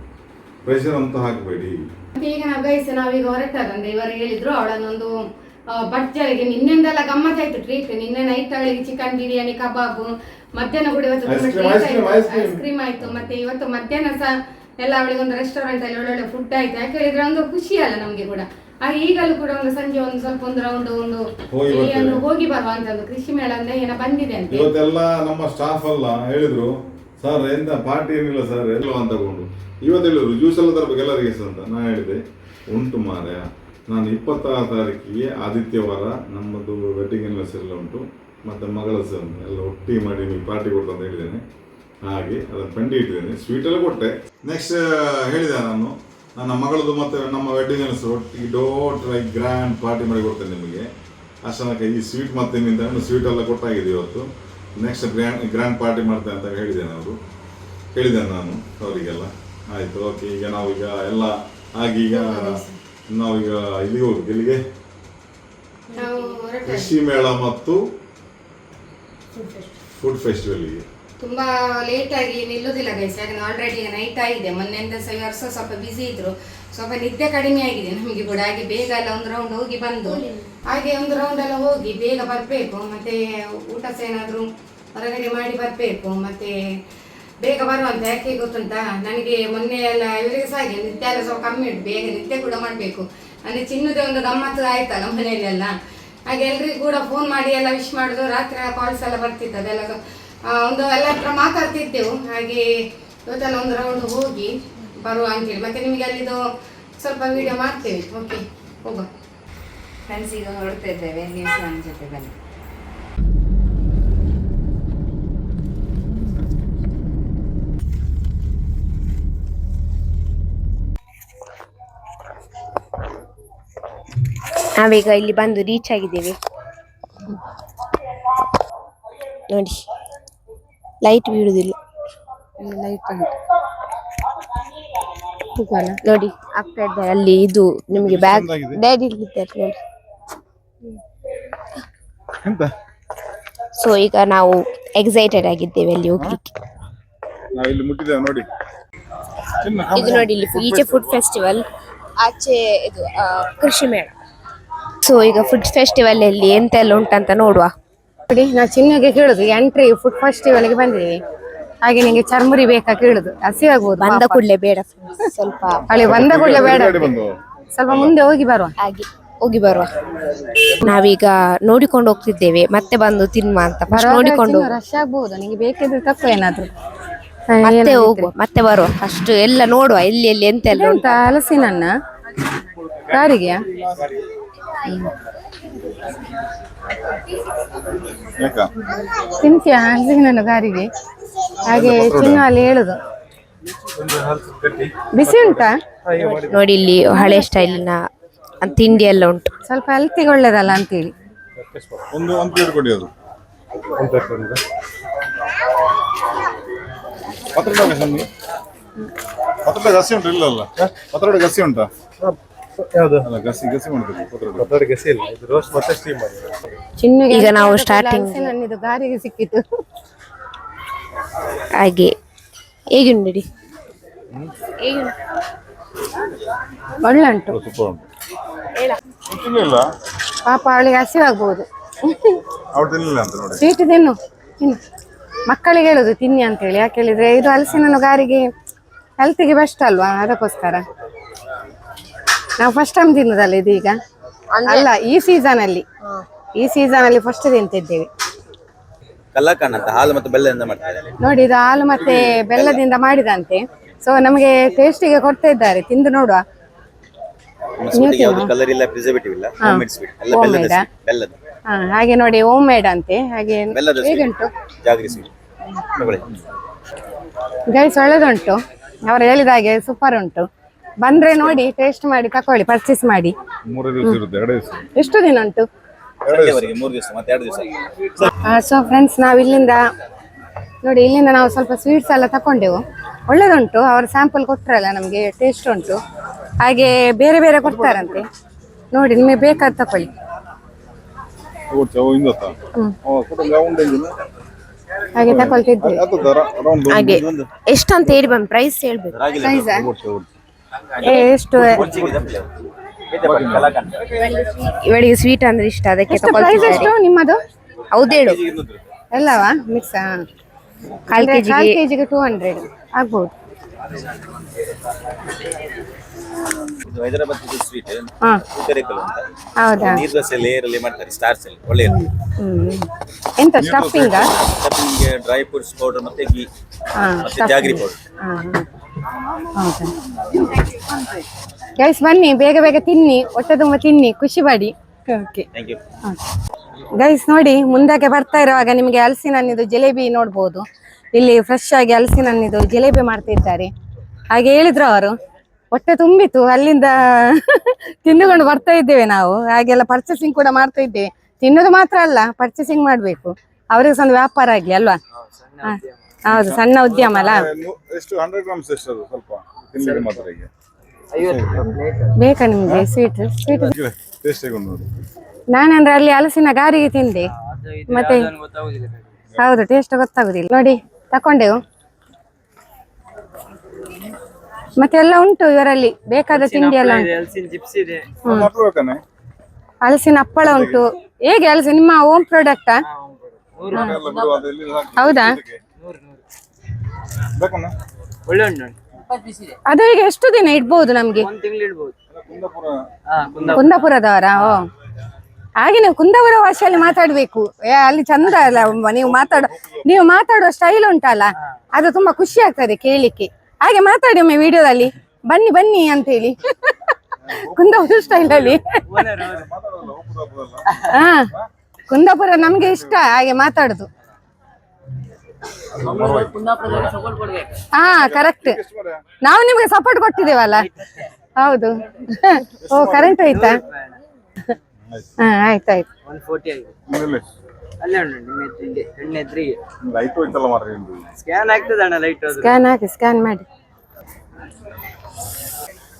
ಪ್ರೆಷರ್ ಅಂತ ಹಾಕಬೇಡಿ. ಈಗ ನಾವೀಗ ಹೊರಟದಂದ್ರೆ ಇವರು ಹೇಳಿದ್ರು ಅವಳನ್ನೊಂದು ಭಟ್ಜರಿಗೆ ನಿನ್ನೆಂದೆಲ್ಲ ಗಮ್ಮತ್ತಾಯ್ತು ಟ್ರೀಟ್. ನಿನ್ನೆ ನೈಟ್ ಅವಳಿಗೆ ಚಿಕನ್ ಬಿರಿಯಾನಿ, ಕಬಾಬು, ಮಧ್ಯಾಹ್ನ ಕೂಡ ಇವತ್ತು ಐಸ್ ಕ್ರೀಮ್ ಆಯ್ತು. ಮತ್ತೆ ಇವತ್ತು ಮಧ್ಯಾಹ್ನ ಸಹ ಎಲ್ಲ ಅವಳಿಗೆ ಒಂದು ರೆಸ್ಟೋರೆಂಟ್ ಅಲ್ಲಿ ಒಳ್ಳೊಳ್ಳೆ ಫುಡ್ ಆಯ್ತು, ಯಾಕೆ ಹೇಳಿದ್ರೆ ಒಂದು ಖುಷಿ ಅಲ್ಲ ನಮ್ಗೆ ಕೂಡ. ಹಾಗೆ ಈಗಲೂ ಕೂಡ ಒಂದು ಸಂಜೆ ಒಂದು ಸ್ವಲ್ಪ ಒಂದು ರೌಂಡ್ ಹೋಗಿ ಬರುವ ಅಂತ ಒಂದು ಕೃಷಿ ಮೇಳ ಅಂದ್ರೆ ಏನೋ ಬಂದಿದೆ ಅಂತ. ಇವತ್ತೆಲ್ಲ ನಮ್ಮ ಸ್ಟಾಫ್ ಎಲ್ಲ ಹೇಳಿದ್ರು, ಸರ್ ಎಂತ ಪಾರ್ಟಿ ಏನಿಲ್ಲ ಸರ್ ಎಲ್ಲ ಅಂತ ತಗೊಂಡು. ಇವತ್ತು ಹೇಳಿದ್ರು ಜ್ಯೂಸ್ ಎಲ್ಲ ತರಬೇಕು ಎಲ್ಲರಿಗೆ ಅಂತ. ನಾನು ಹೇಳಿದೆ ಉಂಟು ಮಾರ್ಯ, ನಾನು 26 ತಾರೀಕಿಗೆ ಆದಿತ್ಯವಾರ ನಮ್ಮದು ವೆಡ್ಡಿಂಗ್ ಆನಿವರ್ಸರಿ ಎಲ್ಲ ಉಂಟು, ಮತ್ತು ಮಗಳ ಸಹ ಎಲ್ಲ ಒಟ್ಟಿಗೆ ಮಾಡಿ ನೀವು ಪಾರ್ಟಿ ಕೊಟ್ಟು ಅಂತ ಹೇಳಿದ್ದೇನೆ. ಹಾಗೆ ಅದನ್ನು ಪೆಂಡಿ ಇಟ್ಟಿದ್ದೇನೆ, ಸ್ವೀಟ್ ಎಲ್ಲ ಕೊಟ್ಟೆ. ನೆಕ್ಸ್ಟ್ ಹೇಳಿದೆ ನಾನು ನನ್ನ ಮಗಳದು ಮತ್ತು ನಮ್ಮ ವೆಡ್ಡಿಂಗ್ ಆನಿವರ್ಸರಿ ಒಟ್ಟಿಗೆ ಡೋಟ್ರಾಗಿ ಗ್ರ್ಯಾಂಡ್ ಪಾರ್ಟಿ ಮಾಡಿ ಕೊಡ್ತೇನೆ ನಿಮಗೆ. ಅಷ್ಟಕ್ಕೆ ಈ ಸ್ವೀಟ್ ಮತ್ತು ನಿಮ್ಮಿಂದ ಸ್ವೀಟ್ ಎಲ್ಲ ಕೊಟ್ಟಾಗಿದೆ ಇವತ್ತು. ನೆಕ್ಸ್ಟ್ ಗ್ರ್ಯಾಂಡ್ ಪಾರ್ಟಿ ಮಾಡ್ತೇನೆ ಅಂತ ಹೇಳಿದ್ದೇನೆ ನಾನು ಅವರಿಗೆಲ್ಲ. ಆಯಿತು, ಓಕೆ. ಈಗ ನಾವೀಗ ಎಲ್ಲ ಆಗೀಗ ನಾವೀಗ ಇಲ್ಲಿಗೆ ಹೋಗ್ಬೇಕು. ಇಲ್ಲಿಗೆ ಕೃಷಿ ಮೇಳ ಮತ್ತು ಫುಡ್ ಫೆಸ್ಟಿವಲ್ಗೆ. ತುಂಬಾ ಲೇಟ್ ಆಗಿ ನಿಲ್ಲುದಿಲ್ಲ ಗೈಸ್, ಯಾಕಂದ್ರೆ ಆಲ್ರೆಡಿ ನೈಟ್ ಆಗಿದೆ. ಮೊನ್ನೆಯಿಂದ ವರ್ಷ ಸ್ವಲ್ಪ ಬಿಸಿ ಇದ್ರು, ಸ್ವಲ್ಪ ನಿದ್ದೆ ಕಡಿಮೆ ಆಗಿದೆ ನಮಗೆ ಕೂಡ. ಹಾಗೆ ಬೇಗ ಎಲ್ಲ ಒಂದು ರೌಂಡ್ ಹೋಗಿ ಬಂದು ಹಾಗೆ ಒಂದು ರೌಂಡ್ ಎಲ್ಲ ಹೋಗಿ ಬೇಗ ಬರಬೇಕು. ಮತ್ತೆ ಊಟ ಸಹ ಏನಾದರೂ ಹೊರಗಡೆ ಮಾಡಿ ಬರಬೇಕು, ಮತ್ತೆ ಬೇಗ ಬರುವಂತ. ಯಾಕೆ ಗೊತ್ತುಂಟಾ, ನನಗೆ ಮೊನ್ನೆ ಎಲ್ಲ ಇವರಿಗೆ ಸಹ ಹಾಗೆ ನಿದ್ದೆ ಎಲ್ಲ ಸ್ವಲ್ಪ ಕಮ್ಮಿ ಉಂಟು, ಬೇಗ ನಿದ್ದೆ ಕೂಡ ಮಾಡಬೇಕು. ಅಂದರೆ ಚಿನ್ನದೇ ಒಂದು ಗಮ್ಮತ್ತು ಆಯ್ತಲ್ಲ ಮನೆಯಲ್ಲೆಲ್ಲ. ಹಾಗೆ ಎಲ್ರಿಗೂ ಕೂಡ ಫೋನ್ ಮಾಡಿ ಎಲ್ಲ ವಿಶ್ ಮಾಡೋದು, ರಾತ್ರಿ ಕಾಲ್ಸ್ ಎಲ್ಲ ಬರ್ತಿತ್ತು, ಅದೆಲ್ಲ ಒಂದು ಎಲ್ಲ ಹತ್ರ ಮಾತಾಡ್ತಿದ್ದೆವು. ಹಾಗೆ ಇವತ್ತೆಲ್ಲ ಒಂದು ರೌಂಡ್ ಹೋಗಿ ಬರುವ ಅಂತೇಳಿ ಮತ್ತೆ ನಿಮಗೆ ಅಲ್ಲಿದು ಸ್ವಲ್ಪ ವಿಡಿಯೋ ಮಾಡ್ತೇವೆ. ಓಕೆ, ಹೋಗುವ ಫ್ರೆಂಡ್ಸ್. ಈಗ ಹೊರಡ್ತಾ ಇದ್ದೇವೆ, ನೀವು ನನ್ನ ಜೊತೆ ಬನ್ನಿ. ನಾವೀಗ ಇಲ್ಲಿ ಬಂದು ರೀಚ್ ಆಗಿದ್ದೇವೆ ನೋಡಿ. ಲೈಟ್ ಬೀಳುದಿಲ್ಲ, ಲೈಟ್ ನೋಡಿ ಆಗ್ತಾ ಇದ್ದಾರೆ ಅಲ್ಲಿ. ಇದು ನಿಮಗೆ ಬ್ಯಾಗ್ ಡ್ಯಾಡಿ ಇಲ್ಲಿದ್ದಾರೆ ನೋಡಿ. ಸೊ ಈಗ ನಾವು ಎಕ್ಸೈಟೆಡ್ ಆಗಿದ್ದೇವೆ ಅಲ್ಲಿ ಹೋಗ್ಲಿಕ್ಕೆ. ನಾವಿಲ್ಲಿ ಮುಟ್ಟಿದ್ದೇವೆ ನೋಡಿ. ಇದು ನೋಡಿ, ಇಲ್ಲಿ ಈಚೆ ಫುಡ್ ಫೆಸ್ಟಿವಲ್, ಆಚೆ ಇದು ಕೃಷಿ ಮೇಳ. ಸೊ ಈಗ ಫುಡ್ ಫೆಸ್ಟಿವಲ್ ಅಲ್ಲಿ ಎಂತೆಲ್ಲ ಉಂಟಂತ ನೋಡುವ. ನೋಡಿ, ನಾ ಚಿನ್ನಗೆ ಕೇಳುದು ಎಂಟ್ರಿ ಫುಡ್ ಫೆಸ್ಟಿವಲ್ಗೆ ಬಂದಿದ್ದೀವಿ. ಹಾಗೆ ನಿಂಗೆ ಚರ್ಮುರಿ ಬೇಕಾ ಕೇಳುದು, ಹಸಿ ಆಗ್ಬೋದು. ಬಂದ ಕೂಡಲೇ ಬೇಡ, ಸ್ವಲ್ಪ ಅಲ್ಲಿ ಬಂದ ಕೂಡಲೇ ಬೇಡ, ಸ್ವಲ್ಪ ಮುಂದೆ ಹೋಗಿ ಬರುವ. ಹಾಗೆ ಹೋಗಿ ಬರುವ. ನಾವೀಗ ನೋಡಿಕೊಂಡು ಹೋಗ್ತಿದ್ದೇವೆ, ಮತ್ತೆ ಬಂದು ತಿನ್ನುವ ಅಂತ. ನೋಡಿಕೊಂಡು ರಶ್ ಆಗ್ಬಹುದು, ನಿಂಗೆ ಬೇಕಿದ್ರೆ ತಪ್ಪು ಏನಾದ್ರು ಮತ್ತೆ ಹೋಗುವ, ಮತ್ತೆ ಬರುವ. ಫಸ್ಟ್ ಎಲ್ಲ ನೋಡುವ ಎಲ್ಲಿ ಎಲ್ಲಿ ಎಂತೆಲ್ಲ ಉಂಟ. ಹಲಸಿನನ್ನ ಕಾರಿಗೆ ತಿಂತೀಯ? ಹಲಸಿನನ್ನು ಕಾರಿಗೆ. ಹಾಗೆ ಚಿನ್ನ ಅಲ್ಲಿ ಹೇಳುದು ಬಿಸಿ ಉಂಟಾ ನೋಡಿ. ಇಲ್ಲಿ ಹಳೆ ಸ್ಟೈಲಿನ ತಿಂಡಿ ಎಲ್ಲ ಉಂಟು, ಸ್ವಲ್ಪ ಹೆಲ್ತಿಗೆ ಒಳ್ಳೇದಲ್ಲ ಅಂತೇಳಿ. ಒಂದು ಪ್ಲೇಟ್ ಕೊಡಿ. ಅದು ಪತ್ರೊಡೆ ಗಸಿ ಉಂಟು? ಇಲ್ಲಲ್ಲ, ಪತ್ರೊಡೆ ಗಸಿ ಉಂಟಾ? ಅಲ್ಲ, ಗಸಿ ಮಾಡ್ತೀವಿ. ಪತ್ರೊಡೆ ಗಸಿ ಇಲ್ಲ, ಇದು ರೋಸ್ಟ್ ಮತ್ತೆ ಸ್ಟೀಮ್ ಮಾಡಿ. ಚಿನ್ನಿಗೆ ಈಗ ನಾವು ಸ್ಟಾರ್ಟಿಂಗ್ ಇದು ಗಾರಿಗೆ ಸಿಕ್ಕಿತ್ತು. ಹಾಗೆ ಹೇಗುಂಡಿ ಒಳ್ಳೆ ಉಂಟು, ಸೂಪರ್ ಉಂಟು. ತಿನ್ನಿಲ್ಲ ಪಾಪ ಅವಳಿಗೆ ಹಸಿವಾಗ್ಬೋದು. ಅವ್ರು ತಿನ್ನಿಲ್ಲ ಅಂತ ನೋಡಿ. ಸ್ವೀಟ್ ತಿನ್ನು ಮಕ್ಕಳಿಗೆ ಹೇಳುದು ತಿನ್ನಿ ಅಂತ ಹೇಳಿ. ಯಾಕೆ ಹೇಳಿದ್ರೆ ಇದು ಹಲಸಿನ ಗಾರಿಗೆ ಹೆಲ್ತಿಗೆ ಬೆಸ್ಟ್ ಅಲ್ವಾ, ಅದಕ್ಕೋಸ್ಕರ ನಾವು ಫಸ್ಟ್ ಟೈಮ್ ತಿನ್ನೋದಲ್ಲ ಇದು. ಈಗ ಅಲ್ಲ, ಈ ಸೀಸನ್ ಅಲ್ಲಿ ಫಸ್ಟ್ ತಿಂತಿದ್ದೇವೆ. ಕಲ್ಲಕಣ್ಣ ಅಂತ ಹಾಲು ಮತ್ತು ಬೆಲ್ಲದಿಂದ ಮಾಡ್ತಾರೆ ನೋಡಿ. ಇದು ಹಾಲು ಮತ್ತೆ ಬೆಲ್ಲದಿಂದ ಮಾಡಿದಂತೆ. ಸೊ ನಮಗೆ ಟೇಸ್ಟಿಗೆ ಕೊಡ್ತಾ ಇದ್ದಾರೆ, ತಿಂದು ನೋಡುವ. ಕಲರ್ ಇಲ್ಲ, ಪ್ರಿಸರ್ವೇಟಿವ್ ಇಲ್ಲ, ಹೋಮ್ಮೇಡ್ ಸ್ವೀಟ್ ಎಲ್ಲ ಬೆಲ್ಲದ. ಹಾಗೆ ನೋಡಿ, ಹೋಮ್ ಮೇಡ್ ಅಂತೆ. ಹಾಗೆ ಹೇಗುಂಟು ಜಾಗರಿ ಸ್ವೀಟ್ ಗೈಸ್, ಒಳ್ಳೆದುಂಟು. ಅವರು ಹೇಳಿದ ಹಾಗೆ ಸೂಪರ್ ಉಂಟು. ಬಂದ್ರೆ ನೋಡಿ, ಟೇಸ್ಟ್ ಮಾಡಿ ತಕೊಳ್ಳಿ, ಪರ್ಚೇಸ್ ಮಾಡಿ. 3 ದಿವಸ ಇರುತ್ತೆ, 2 ದಿವಸ. ಎಷ್ಟು ದಿನ ಉಂಟು? 3 ದಿವಸ ಮತ್ತೆ 2 ದಿವಸ. ಸೊ ಫ್ರೆಂಡ್ಸ್, ನಾವು ಇಲ್ಲಿಂದ ನಾವು ಸ್ವಲ್ಪ ಸ್ವೀಟ್ಸ್ ಎಲ್ಲ ತಕೊಂಡೆವು. ಒಳ್ಳೆದುಂಟು. ಅವರು ಸ್ಯಾಂಪಲ್ ಕೊಟ್ಟರಲ್ಲ ನಮಗೆ, ಟೇಸ್ಟ್ ಉಂಟು. ಹಾಗೆ ಬೇರೆ ಬೇರೆ ಕೊಡ್ತಾರಂತೆ ನೋಡಿ, ನಿಮಗೆ ಬೇಕಾದ ತಕೊಳ್ಳಿ. ಹಾಗೆ ತಕೊಳ್ತಿದ್ವಿ. ಹಾಗೆ ಎಷ್ಟಂತ ಹೇಳಿ ಬಂದು ಪ್ರೈಸ್ ಹೇಳ್ಬೇಕು. ಎಷ್ಟು ಇವಳಿಗೆ ಸ್ವೀಟ್ ಅಂದ್ರೆ ಇಷ್ಟ, ಅದಕ್ಕೆ ಎಷ್ಟು ನಿಮ್ಮದು? ಹೌದೇಳು ಎಲ್ಲವಾ ಮಿಕ್ಸ್? ಕಾಲ್ ಕೆಜಿಗೆ 200 ಆಗ್ಬಹುದು. ಇದು ಹೈದರಾಬಾದ್ ಸ್ವೀಟ್ ಹಾ ಪೂತರೇಕಲ್ ಅಂತ ಹೌದಾ ನೀರು ದೋಸೆ ಲೇಯರ್ ಅಲ್ಲಿ ಮಾಡ್ತಾರೆ ಸ್ಟಾರ್ಸ್ ಅಲ್ಲಿ ಒಳ್ಳೆ ಎಂತ ಸ್ಟಫಿಂಗ ನಿಮಗೆ ಡ್ರೈ ಫ್ರೂಟ್ಸ್ ಪೌಡರ್ ಮತ್ತೆ ಘೀ ಮತ್ತೆ ಜಾಗ್ರಿ ಪೌಡರ್. ಹೌದಾ ಗೈಸ್ ಬನ್ನಿ ಬೇಗ ಬೇಗ ತಿನ್ನಿ, ಹೊಟ್ಟೆ ತುಂಬ ತಿನ್ನಿ, ಖುಷಿ ಪಡಿ. Okay thank you. ಗೈಸ್ ನೋಡಿ, ಮುಂದಕ್ಕೆ ಬರ್ತಾ ಇರುವಾಗ ನಿಮಗೆ ಹಲಸಿನ ಹಣ್ಣಿದು ಜಿಲೇಬಿ ನೋಡ್ಬೋದು. ಇಲ್ಲಿ ಫ್ರೆಶ್ ಆಗಿ ಹಲಸಿನ ಹಣ್ಣಿದು ಜಿಲೇಬಿ ಮಾಡ್ತಿದ್ದಾರೆ. ಹಾಗೆ ಹೇಳಿದ್ರು ಅವರು, ಹೊಟ್ಟೆ ತುಂಬಿತು, ಅಲ್ಲಿಂದ ತಿಂದುಕೊಂಡು ಬರ್ತಾ ಇದ್ದೇವೆ ನಾವು. ಹಾಗೆಲ್ಲ ಪರ್ಚೇಸಿಂಗ್ ಕೂಡ ಮಾಡ್ತಾ ಇದ್ದೇವೆ. ತಿನ್ನೋದು ಮಾತ್ರ ಅಲ್ಲ, ಪರ್ಚೇಸಿಂಗ್ ಮಾಡ್ಬೇಕು, ಅವರಿಗೆ ಸಹ ಒಂದು ವ್ಯಾಪಾರ ಆಗ್ಲಿ ಅಲ್ವಾ. ಹೌದು, ಸಣ್ಣ ಉದ್ಯಮ ಅಲ್ಲ. ಎಷ್ಟು 100 ಗ್ರಾಮ್ಸ್ ಎಷ್ಟು ಅದು ಸ್ವಲ್ಪ ತಿನ್ಲಿಕ್ಕೆ ಮಾತ್ರ ಈಗ ಬೇಕಾ ನಿಮ್ಗೆ ಸ್ವೀಟ್? ಸ್ವೀಟ್ ಟೇಸ್ಟ್ ಹೇಗೆ ನೋಡಿ. ನಾನಂದ್ರೆ ಅಲ್ಲಿ ಹಲಸಿನ ಗಾರಿಗೆ ತಿಂದೆ, ಮತ್ತೆ ಹೌದು ಟೇಸ್ಟ್ ಗೊತ್ತಾಗುದಿಲ್ಲ. ನೋಡಿ ತಕೊಂಡೆವು, ಮತ್ತೆ ಎಲ್ಲ ಉಂಟು ಇವರಲ್ಲಿ ಬೇಕಾದ ತಿಂಡಿ ಎಲ್ಲ ಉಂಟು. ಹಲಸಿನ ಹಪ್ಪಳ ಉಂಟು. ಹೇಗೆ ಹಲಸಿನ ನಿಮ್ಮ ಓಮ್ ಪ್ರಾಡಕ್ಟಾ? ಹೌದಾ? ಅದು ಈಗ ಎಷ್ಟು ದಿನ ಇಡ್ಬೋದು ನಮ್ಗೆ? ಕುಂದಾಪುರದವರ? ಓ ಹಾಗೆ ನೀವು ಕುಂದಾಪುರ ಭಾಷೆಯಲ್ಲಿ ಮಾತಾಡ್ಬೇಕು. ಅಲ್ಲಿ ಚಂದ ಅಲ್ಲ ನೀವು ಮಾತಾಡುವ ಸ್ಟೈಲ್ ಉಂಟಲ್ಲ, ಅದು ತುಂಬಾ ಖುಷಿ ಆಗ್ತದೆ ಕೇಳಿಕ್ಕೆ. ಹಾಗೆ ಮಾತಾಡಿ ಒಮ್ಮೆ ವಿಡಿಯೋದಲ್ಲಿ, ಬನ್ನಿ ಬನ್ನಿ ಅಂತ ಹೇಳಿ ಕುಂದಾಪುರ ಸ್ಟೈಲ್ ಅಲ್ಲಿ. ಹಾ, ಕುಂದಾಪುರ ನಮ್ಗೆ ಇಷ್ಟ ಹಾಗೆ ಮಾತಾಡುದು. ಹಾ ಕರೆಕ್ಟ್, ನಾವು ನಿಮ್ಗೆ ಸಪೋರ್ಟ್ ಕೊಟ್ಟಿದ್ದೇವಲ್ಲ. ಹೌದು. ಓ ಕರೆಂಟ್ ಹೋಯ್ತಾ? ಹಾ ಆಯ್ತಾಯ್ತು. ಸ್ಕ್ಯಾನ್ ಹಾಕಿ, ಸ್ಕ್ಯಾನ್ ಮಾಡಿ.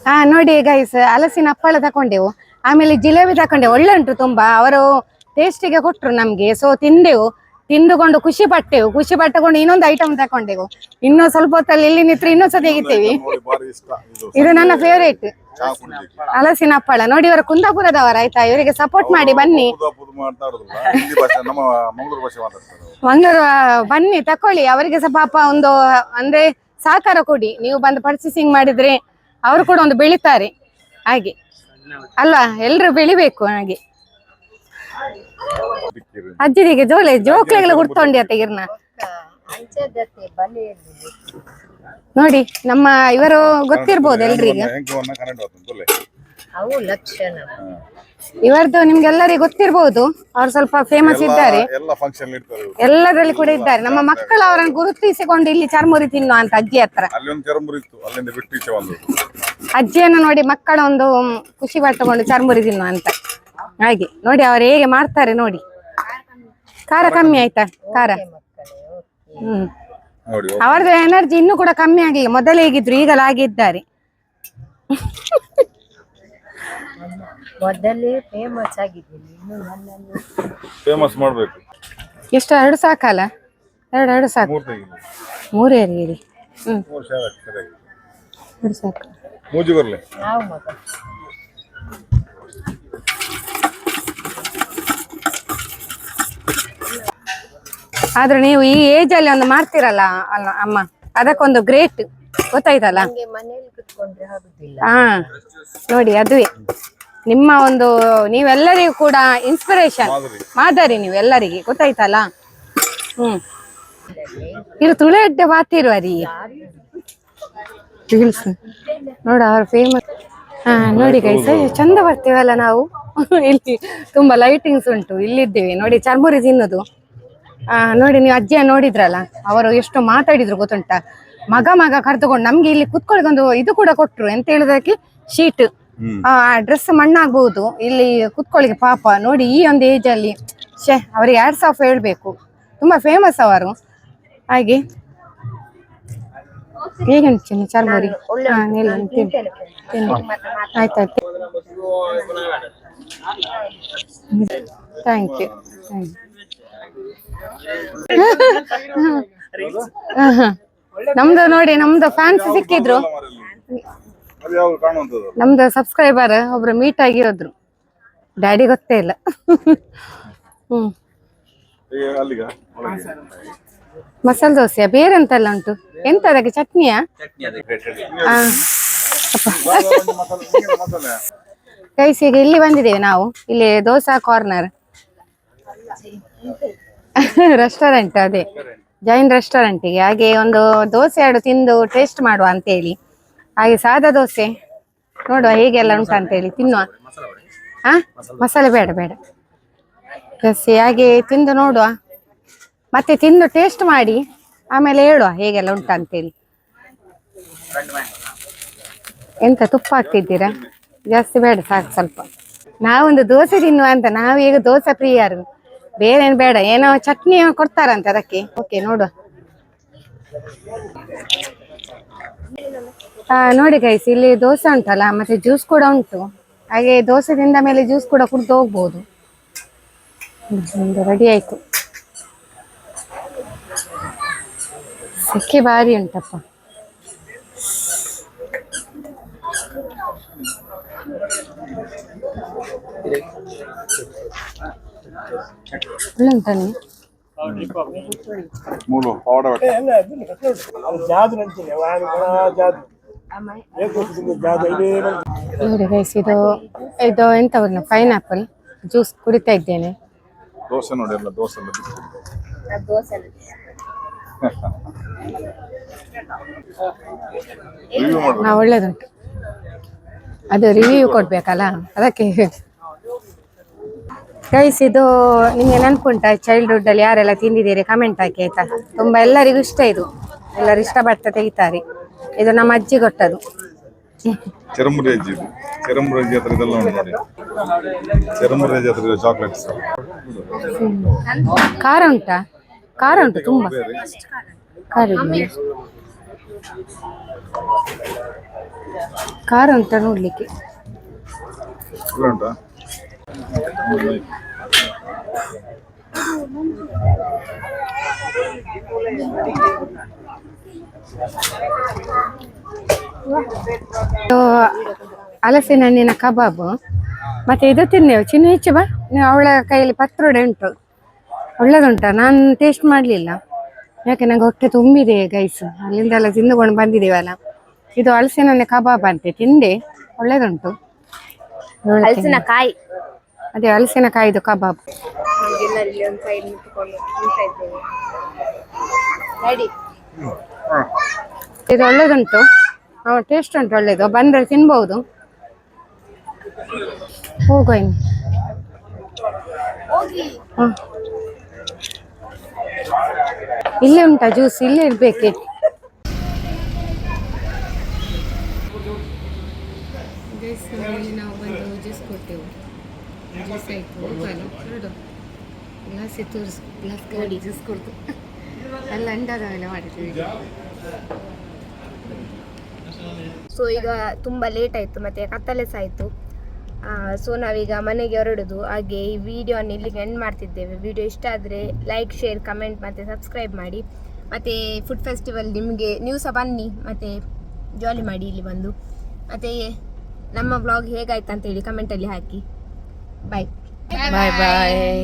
ಹಾ ನೋಡಿ ಗೈಸ್, ಹಲಸಿನ ಹಪ್ಪಳ ತಕೊಂಡೆವು, ಆಮೇಲೆ ಜಿಲೇಬಿ ತಕೊಂಡೆವು. ಒಳ್ಳೆ ಉಂಟು ತುಂಬಾ. ಅವರು ಟೇಸ್ಟಿಗೆ ಕೊಟ್ರು ನಮ್ಗೆ, ಸೊ ತಿಂದೆವು. ತಿಂದುಕೊಂಡು ಖುಷಿ ಪಟ್ಟುಕೊಂಡು ಇನ್ನೊಂದು ಐಟಮ್ ತಕೊಂಡೆವು. ಇನ್ನು ಸ್ವಲ್ಪ ಹೊತ್ತಲ್ಲಿ ಇಲ್ಲಿ ನಿಂತ್ರೆ ಇನ್ನೊಂದ್ಸತಿ ತೆಗಿತೇವೆ. ಇದು ನನ್ನ ಫೇವರೇಟ್ ಹಲಸಿನ ಹಪ್ಪಳ. ನೋಡಿ, ಇವರು ಕುಂದಾಪುರದವರ ಆಯ್ತಾ, ಇವರಿಗೆ ಸಪೋರ್ಟ್ ಮಾಡಿ ಬನ್ನಿ. ಮಂಗಳೂರು ಬನ್ನಿ ತಕೊಳ್ಳಿ, ಅವರಿಗೆ ಸಹ ಪಾಪ ಒಂದು ಅಂದ್ರೆ ಸಹಕಾರ ಕೊಡಿ. ನೀವು ಬಂದು ಪರ್ಚೇಸಿಂಗ್ ಮಾಡಿದ್ರೆ ಅವರು ಕೂಡ ಒಂದು ಬೆಳಿತಾರೆ ಹಾಗೆ ಅಲ್ವಾ, ಎಲ್ರು ಬೆಳಿಬೇಕು ಹಾಗೆ. ಅಜ್ಜಿಗೆ ಜೋಕ್ಲೆಗಳ ಹುಡ್ತೊಂಡಿ ತೆಗಿರ್ನ ನೋಡಿ. ನಮ್ಮ ಇವರು ಗೊತ್ತಿರ್ಬೋದು ಎಲ್ರಿಗೆ, ಇವರದ್ದು ನಿಮ್ಗೆಲ್ಲರಿಗೂ ಗೊತ್ತಿರ್ಬೋದು. ಅವ್ರು ಸ್ವಲ್ಪ ಫೇಮಸ್ ಇದ್ದಾರೆ, ಎಲ್ಲರಲ್ಲಿ ಕೂಡ ಇದ್ದಾರೆ. ನಮ್ಮ ಮಕ್ಕಳು ಅವರನ್ನು ಗುರುತಿಸಿಕೊಂಡು ಇಲ್ಲಿ ಚರ್ಮುರಿ ತಿನ್ನು ಅಂತ ಅಜ್ಜಿ ಹತ್ರ. ಅಜ್ಜಿಯನ್ನು ನೋಡಿ ಮಕ್ಕಳ ಒಂದು ಖುಷಿ ಪಟ್ಟುಕೊಂಡು ಚರ್ಮುರಿ ತಿನ್ನು ಅಂತ ಹಾಗೆ. ನೋಡಿ ಅವ್ರು ಹೇಗೆ ಮಾಡ್ತಾರೆ ನೋಡಿ. ಖಾರ ಕಮ್ಮಿ ಆಯ್ತಾ? ಖಾರ ಅವರದ್ದು ಎನರ್ಜಿ ಇನ್ನೂ ಕೂಡ ಕಮ್ಮಿ ಆಗಿಲ್ಲ. ಮೊದಲೇ ಹೇಗಿದ್ರು ಈಗಲೂ ಆಗಿದ್ದಾರೆ. ಮೊದಲೇ ಫೇಮಸ್ ಆಗಿದ್ದೀನಿ, ಫೇಮಸ್ ಮಾಡ್ಬೇಕು. ಎಷ್ಟು? 2 ಸಾಕಲ್ಲ? 2 ಸಾಕು. 3 ಹೇಳಿ. 2 ಸಾಕು. ಮೂಜಿ ಬರ್ಲಿ. ಆದ್ರೆ ನೀವು ಈ ಏಜ್ ಅಲ್ಲಿ ಒಂದು ಮಾಡ್ತಿರಲ್ಲ ಅಲ್ಲ ಅಮ್ಮ, ಅದಕ್ಕೊಂದು ಗ್ರೇಟ್, ಗೊತ್ತಾಯ್ತಲ್ಲ. ಹಾ ನೋಡಿ, ಅದುವೇ ನಿಮ್ಮ ಒಂದು, ನೀವೆಲ್ಲರಿಗೂ ಕೂಡ ಇನ್ಸ್ಪಿರೇಷನ್, ಮಾದರಿ ನೀವು ಎಲ್ಲರಿಗೆ, ಗೊತ್ತಾಯ್ತಲ್ಲ. ಇದು ತುಳಡ್ಡೆ ಬಾತಿರುವ ರೀಲ್ಸ್ ನೋಡ, ಅವ್ರ ಫೇಮಸ್. ಹಾ ನೋಡಿ ಗೈಸ್, ಚಂದ ಬರ್ತೇವಲ್ಲ ನಾವು. ಇಲ್ಲಿ ತುಂಬಾ ಲೈಟಿಂಗ್ಸ್ ಉಂಟು, ಇಲ್ಲಿದ್ದೇವೆ ನೋಡಿ ಚರ್ಮುರಿ ತಿನ್ನೋದು. ನೋಡಿ, ನೀವು ಅಜ್ಜಿಯ ನೋಡಿದ್ರಲ್ಲ, ಅವರು ಎಷ್ಟು ಮಾತಾಡಿದ್ರು ಗೊತ್ತುಂಟ. ಮಗ ಕರೆದುಕೊಂಡು ನಮ್ಗೆ ಇಲ್ಲಿ ಕುತ್ಕೊಳ್ಳಿಗೊಂದು ಇದು ಕೂಡ ಕೊಟ್ರು, ಎಂತ ಹೇಳುದಕ್ಕೆ, ಶೀಟ್. ಡ್ರೆಸ್ ಮಣ್ಣಾಗ್ಬಹುದು, ಇಲ್ಲಿ ಕುತ್ಕೊಳ್ಳಿಕ್ಕೆ ಪಾಪ. ನೋಡಿ ಈ ಒಂದು ಏಜ್ ಅಲ್ಲಿ ಅವ್ರಿಗೆ ಹ್ಯಾಟ್ಸ್ ಆಫ್ ಹೇಳ್ಬೇಕು, ತುಂಬಾ ಫೇಮಸ್ ಅವರು ಹಾಗೆ. ಹೇಗೆ ಚಿನ್ನ ಚರ್ಮುರಿ? ಆಯ್ತಾಯ್ತು, ಥ್ಯಾಂಕ್ ಯು. ನಮ್ದು ನೋಡಿ, ನಮ್ದು ಫ್ಯಾನ್ಸ್ ಸಿಕ್ಕಿದ್ರು, ನಮ್ದು ಸಬ್ಸ್ಕ್ರೈಬರ್ ಒಬ್ರು ಮೀಟ್ ಆಗಿರೋದ್ರು. ಡ್ಯಾಡಿ ಗೊತ್ತೇ ಇಲ್ಲ. ಮಸಾಲೆ ದೋಸೆಯ ಬೇರೆ ಎಂತೆಲ್ಲ ಉಂಟು? ಎಂತ ಅದಕ್ಕೆ ಚಟ್ನಿಯಾ? ಚಟ್ನಿ ಅದೇ grated. ಆ, ಗೈಸ್ ಈಗ ಇಲ್ಲಿ ಬಂದಿದ್ದೇವೆ ನಾವು. ಇಲ್ಲಿ ದೋಸಾ ಕಾರ್ನರ್ ರೆಸ್ಟೋರೆಂಟ್, ಅದೇ ಜೈನ್ ರೆಸ್ಟೋರೆಂಟಿಗೆ. ಹಾಗೆ ಒಂದು ದೋಸೆ ಎರಡು ತಿಂದು ಟೇಸ್ಟ್ ಮಾಡುವ ಅಂತೇಳಿ. ಹಾಗೆ ಸಾದಾ ದೋಸೆ ನೋಡುವ ಹೇಗೆಲ್ಲ ಉಂಟಂತೇಳಿ ತಿನ್ನುವ. ಹಾ, ಮಸಾಲೆ ಬೇಡ ಬೇಡ ದೋಸೆ. ಹಾಗೆ ತಿಂದು ನೋಡುವ, ಮತ್ತೆ ತಿಂದು ಟೇಸ್ಟ್ ಮಾಡಿ ಆಮೇಲೆ ಹೇಳುವ ಹೇಗೆಲ್ಲ ಉಂಟಂತೇಳಿ. ಎಂತ ತುಪ್ಪ ಹಾಕ್ತಿದ್ದೀರಾ? ಜಾಸ್ತಿ ಬೇಡ, ಸಾಕು ಸ್ವಲ್ಪ. ನಾವೊಂದು ದೋಸೆ ತಿನ್ನುವ ಅಂತ, ನಾವೀಗ ದೋಸೆ ಪ್ರಿಯರು, ಬೇರೆ ಏನು ಬೇಡ. ಏನೋ ಚಟ್ನಿ ಕೊಡ್ತಾರಂತೆ ಅದಕ್ಕೆ. ಓಕೆ ನೋಡುವ. ನೋಡಿ ಗೈಸ್, ಇಲ್ಲಿ ದೋಸೆ ಉಂಟಲ್ಲ, ಮತ್ತೆ ಜ್ಯೂಸ್ ಕೂಡ ಉಂಟು. ಹಾಗೆ ದೋಸೆ ತಿಂದ ಮೇಲೆ ಜ್ಯೂಸ್ ಕೂಡ ಕುಡಿದು ಹೋಗ್ಬೋದು. ರೆಡಿ ಆಯ್ತು. ಸೆಕೆ ಭಾರಿ ಉಂಟಪ್ಪ. ಒಳ್ಳೆ ಉಂಟಾನೆ. ನೋಡಿ ಗೈಸ್, ಇದು ಇದು ಎಂತ ಪೈನಾಪಲ್ ಜ್ಯೂಸ್ ಕುಡಿತಾ ಇದ್ದೇನೆ. ದೋಸೆ ನೋಡಿ, ಎಲ್ಲ ದೋಸೆ ಒಳ್ಳೇದುಂಟು. ಅದು ರಿವ್ಯೂ ಕೊಡ್ಬೇಕಲ್ಲ, ಅದಕ್ಕೆ. ಗೈಸ್, ಇದು ನಿಮಗೆ ನೆನಪುಂಟಾ? ಚೈಲ್ಡ್ಹುಡ್ ಅಲ್ಲಿ ಯಾರೆಲ್ಲ ತಿಂದಿದ್ದೀರಿ ಕಮೆಂಟ್ ಹಾಕಿ ಆಯ್ತಾ. ತುಂಬಾ ಎಲ್ಲರಿಗೂ ಇಷ್ಟ ಇದು, ಎಲ್ಲರೂ ಇಷ್ಟಪಡ್ತಾ ತೆಗಿತಾರೆ. ಇದು ನಮ್ಮ ಅಜ್ಜಿ ಕೊಟ್ಟದು. ಚೆರಮುರಿ ಅಜ್ಜಿ, ಚೆರಮುರಿ ಅಜ್ಜಿ ಹತ್ರ ಇದೆಲ್ಲ ಉಂಟು ನೋಡಿ. ಚೆರಮುರಿ ಅಜ್ಜಿ ಹತ್ರ ಚಾಕ್ಲೇಟ್ಸ್. ಖಾರ ಉಂಟಾ? ಖಾರ ಉಂಟು, ತುಂಬಾ ಖಾರ ಇದೆ. ಖಾರ ಉಂಟಾ ನೋಡ್ಲಿಕ್ಕೆ? ಉಂಟಾ? ಹಲಸಿನ ಹಣ್ಣಿನ ಕಬಾಬು. ಮತ್ತೆ ಇದು ತಿನ್ನೇವು. ಚಿನ್ನ ಹೆಚ್ಚು ಬಾ, ನೀವು ಅವಳ ಕೈಯಲ್ಲಿ ಪತ್ರೊಡೆ ಉಂಟು, ಒಳ್ಳೇದುಂಟ. ನಾನು ಟೇಸ್ಟ್ ಮಾಡಲಿಲ್ಲ, ಯಾಕೆ ನಂಗೆ ಹೊಟ್ಟೆ ತುಂಬಿದೆ ಗೈಸ್. ಅಲ್ಲಿಂದೆಲ್ಲ ತಿಂದುಕೊಂಡು ಬಂದಿದ್ದೀವಲ್ಲ. ಇದು ಹಲಸಿನ ಹಣ್ಣು ಕಬಾಬ್ ಅಂತೆ, ತಿಂದೆ, ಒಳ್ಳೇದುಂಟು. ಹಲಸಿನಕಾಯಿ, ಅದೇ ಹಲಸಿನಕಾಯಿದು ಕಬಾಬ್. ಇದು ಒಳ್ಳೇದುಂಟು, ಟೇಸ್ಟ್ ಉಂಟು, ಒಳ್ಳೇದು. ಬಂದರೆ ತಿನ್ಬಹುದು. ಹೋಗೋ ಇನ್ನು. ಇಲ್ಲೇ ಉಂಟಾ ಜ್ಯೂಸ್? ಇಲ್ಲೇ ಇರ್ಬೇಕೆ. ನಾವು ಬಂದು ಜ್ಯೂಸ್ ಕೊಟ್ಟೆವು. ಜ್ಯೂಸ್ ಆಯಿತು, ಗ್ಲಾಸ್ ತೋರಿಸು, ಗ್ಲಾಸ್ ಗಾಡಿ ಜ್ಯೂಸ್ ಕೊಡ್ತು ಎಲ್ಲ ಅಂಡಾಗಲ್ಲ ಮಾಡಿದ್ವಿ. ಸೊ ಈಗ ತುಂಬ ಲೇಟ್ ಆಯಿತು, ಮತ್ತು ಕತ್ತಲೆ ಸಹ ಆಯಿತು. ಸೊ ನಾವೀಗ ಮನೆಗೆ ಹೊರಡೋದು. ಹಾಗೆ ಈ ವಿಡಿಯೋನ ಇಲ್ಲಿಗೆ ಎಂಡ್ ಮಾಡ್ತಿದ್ದೇವೆ. ವಿಡಿಯೋ ಇಷ್ಟ ಆದರೆ ಲೈಕ್, ಶೇರ್, ಕಮೆಂಟ್ ಮತ್ತು ಸಬ್ಸ್ಕ್ರೈಬ್ ಮಾಡಿ. ಮತ್ತು ಫುಡ್ ಫೆಸ್ಟಿವಲ್ ನಿಮಗೆ ನೀವು ಸಹ ಬನ್ನಿ ಮತ್ತು ಜಾಲಿ ಮಾಡಿ ಇಲ್ಲಿ ಬಂದು. ಮತ್ತು ನಮ್ಮ ವ್ಲಾಗ್ ಹೇಗಾಯ್ತು ಅಂತೇಳಿ ಕಮೆಂಟಲ್ಲಿ ಹಾಕಿ. ಬಾಯ್ ಬಾಯ್ ಬಾಯ್.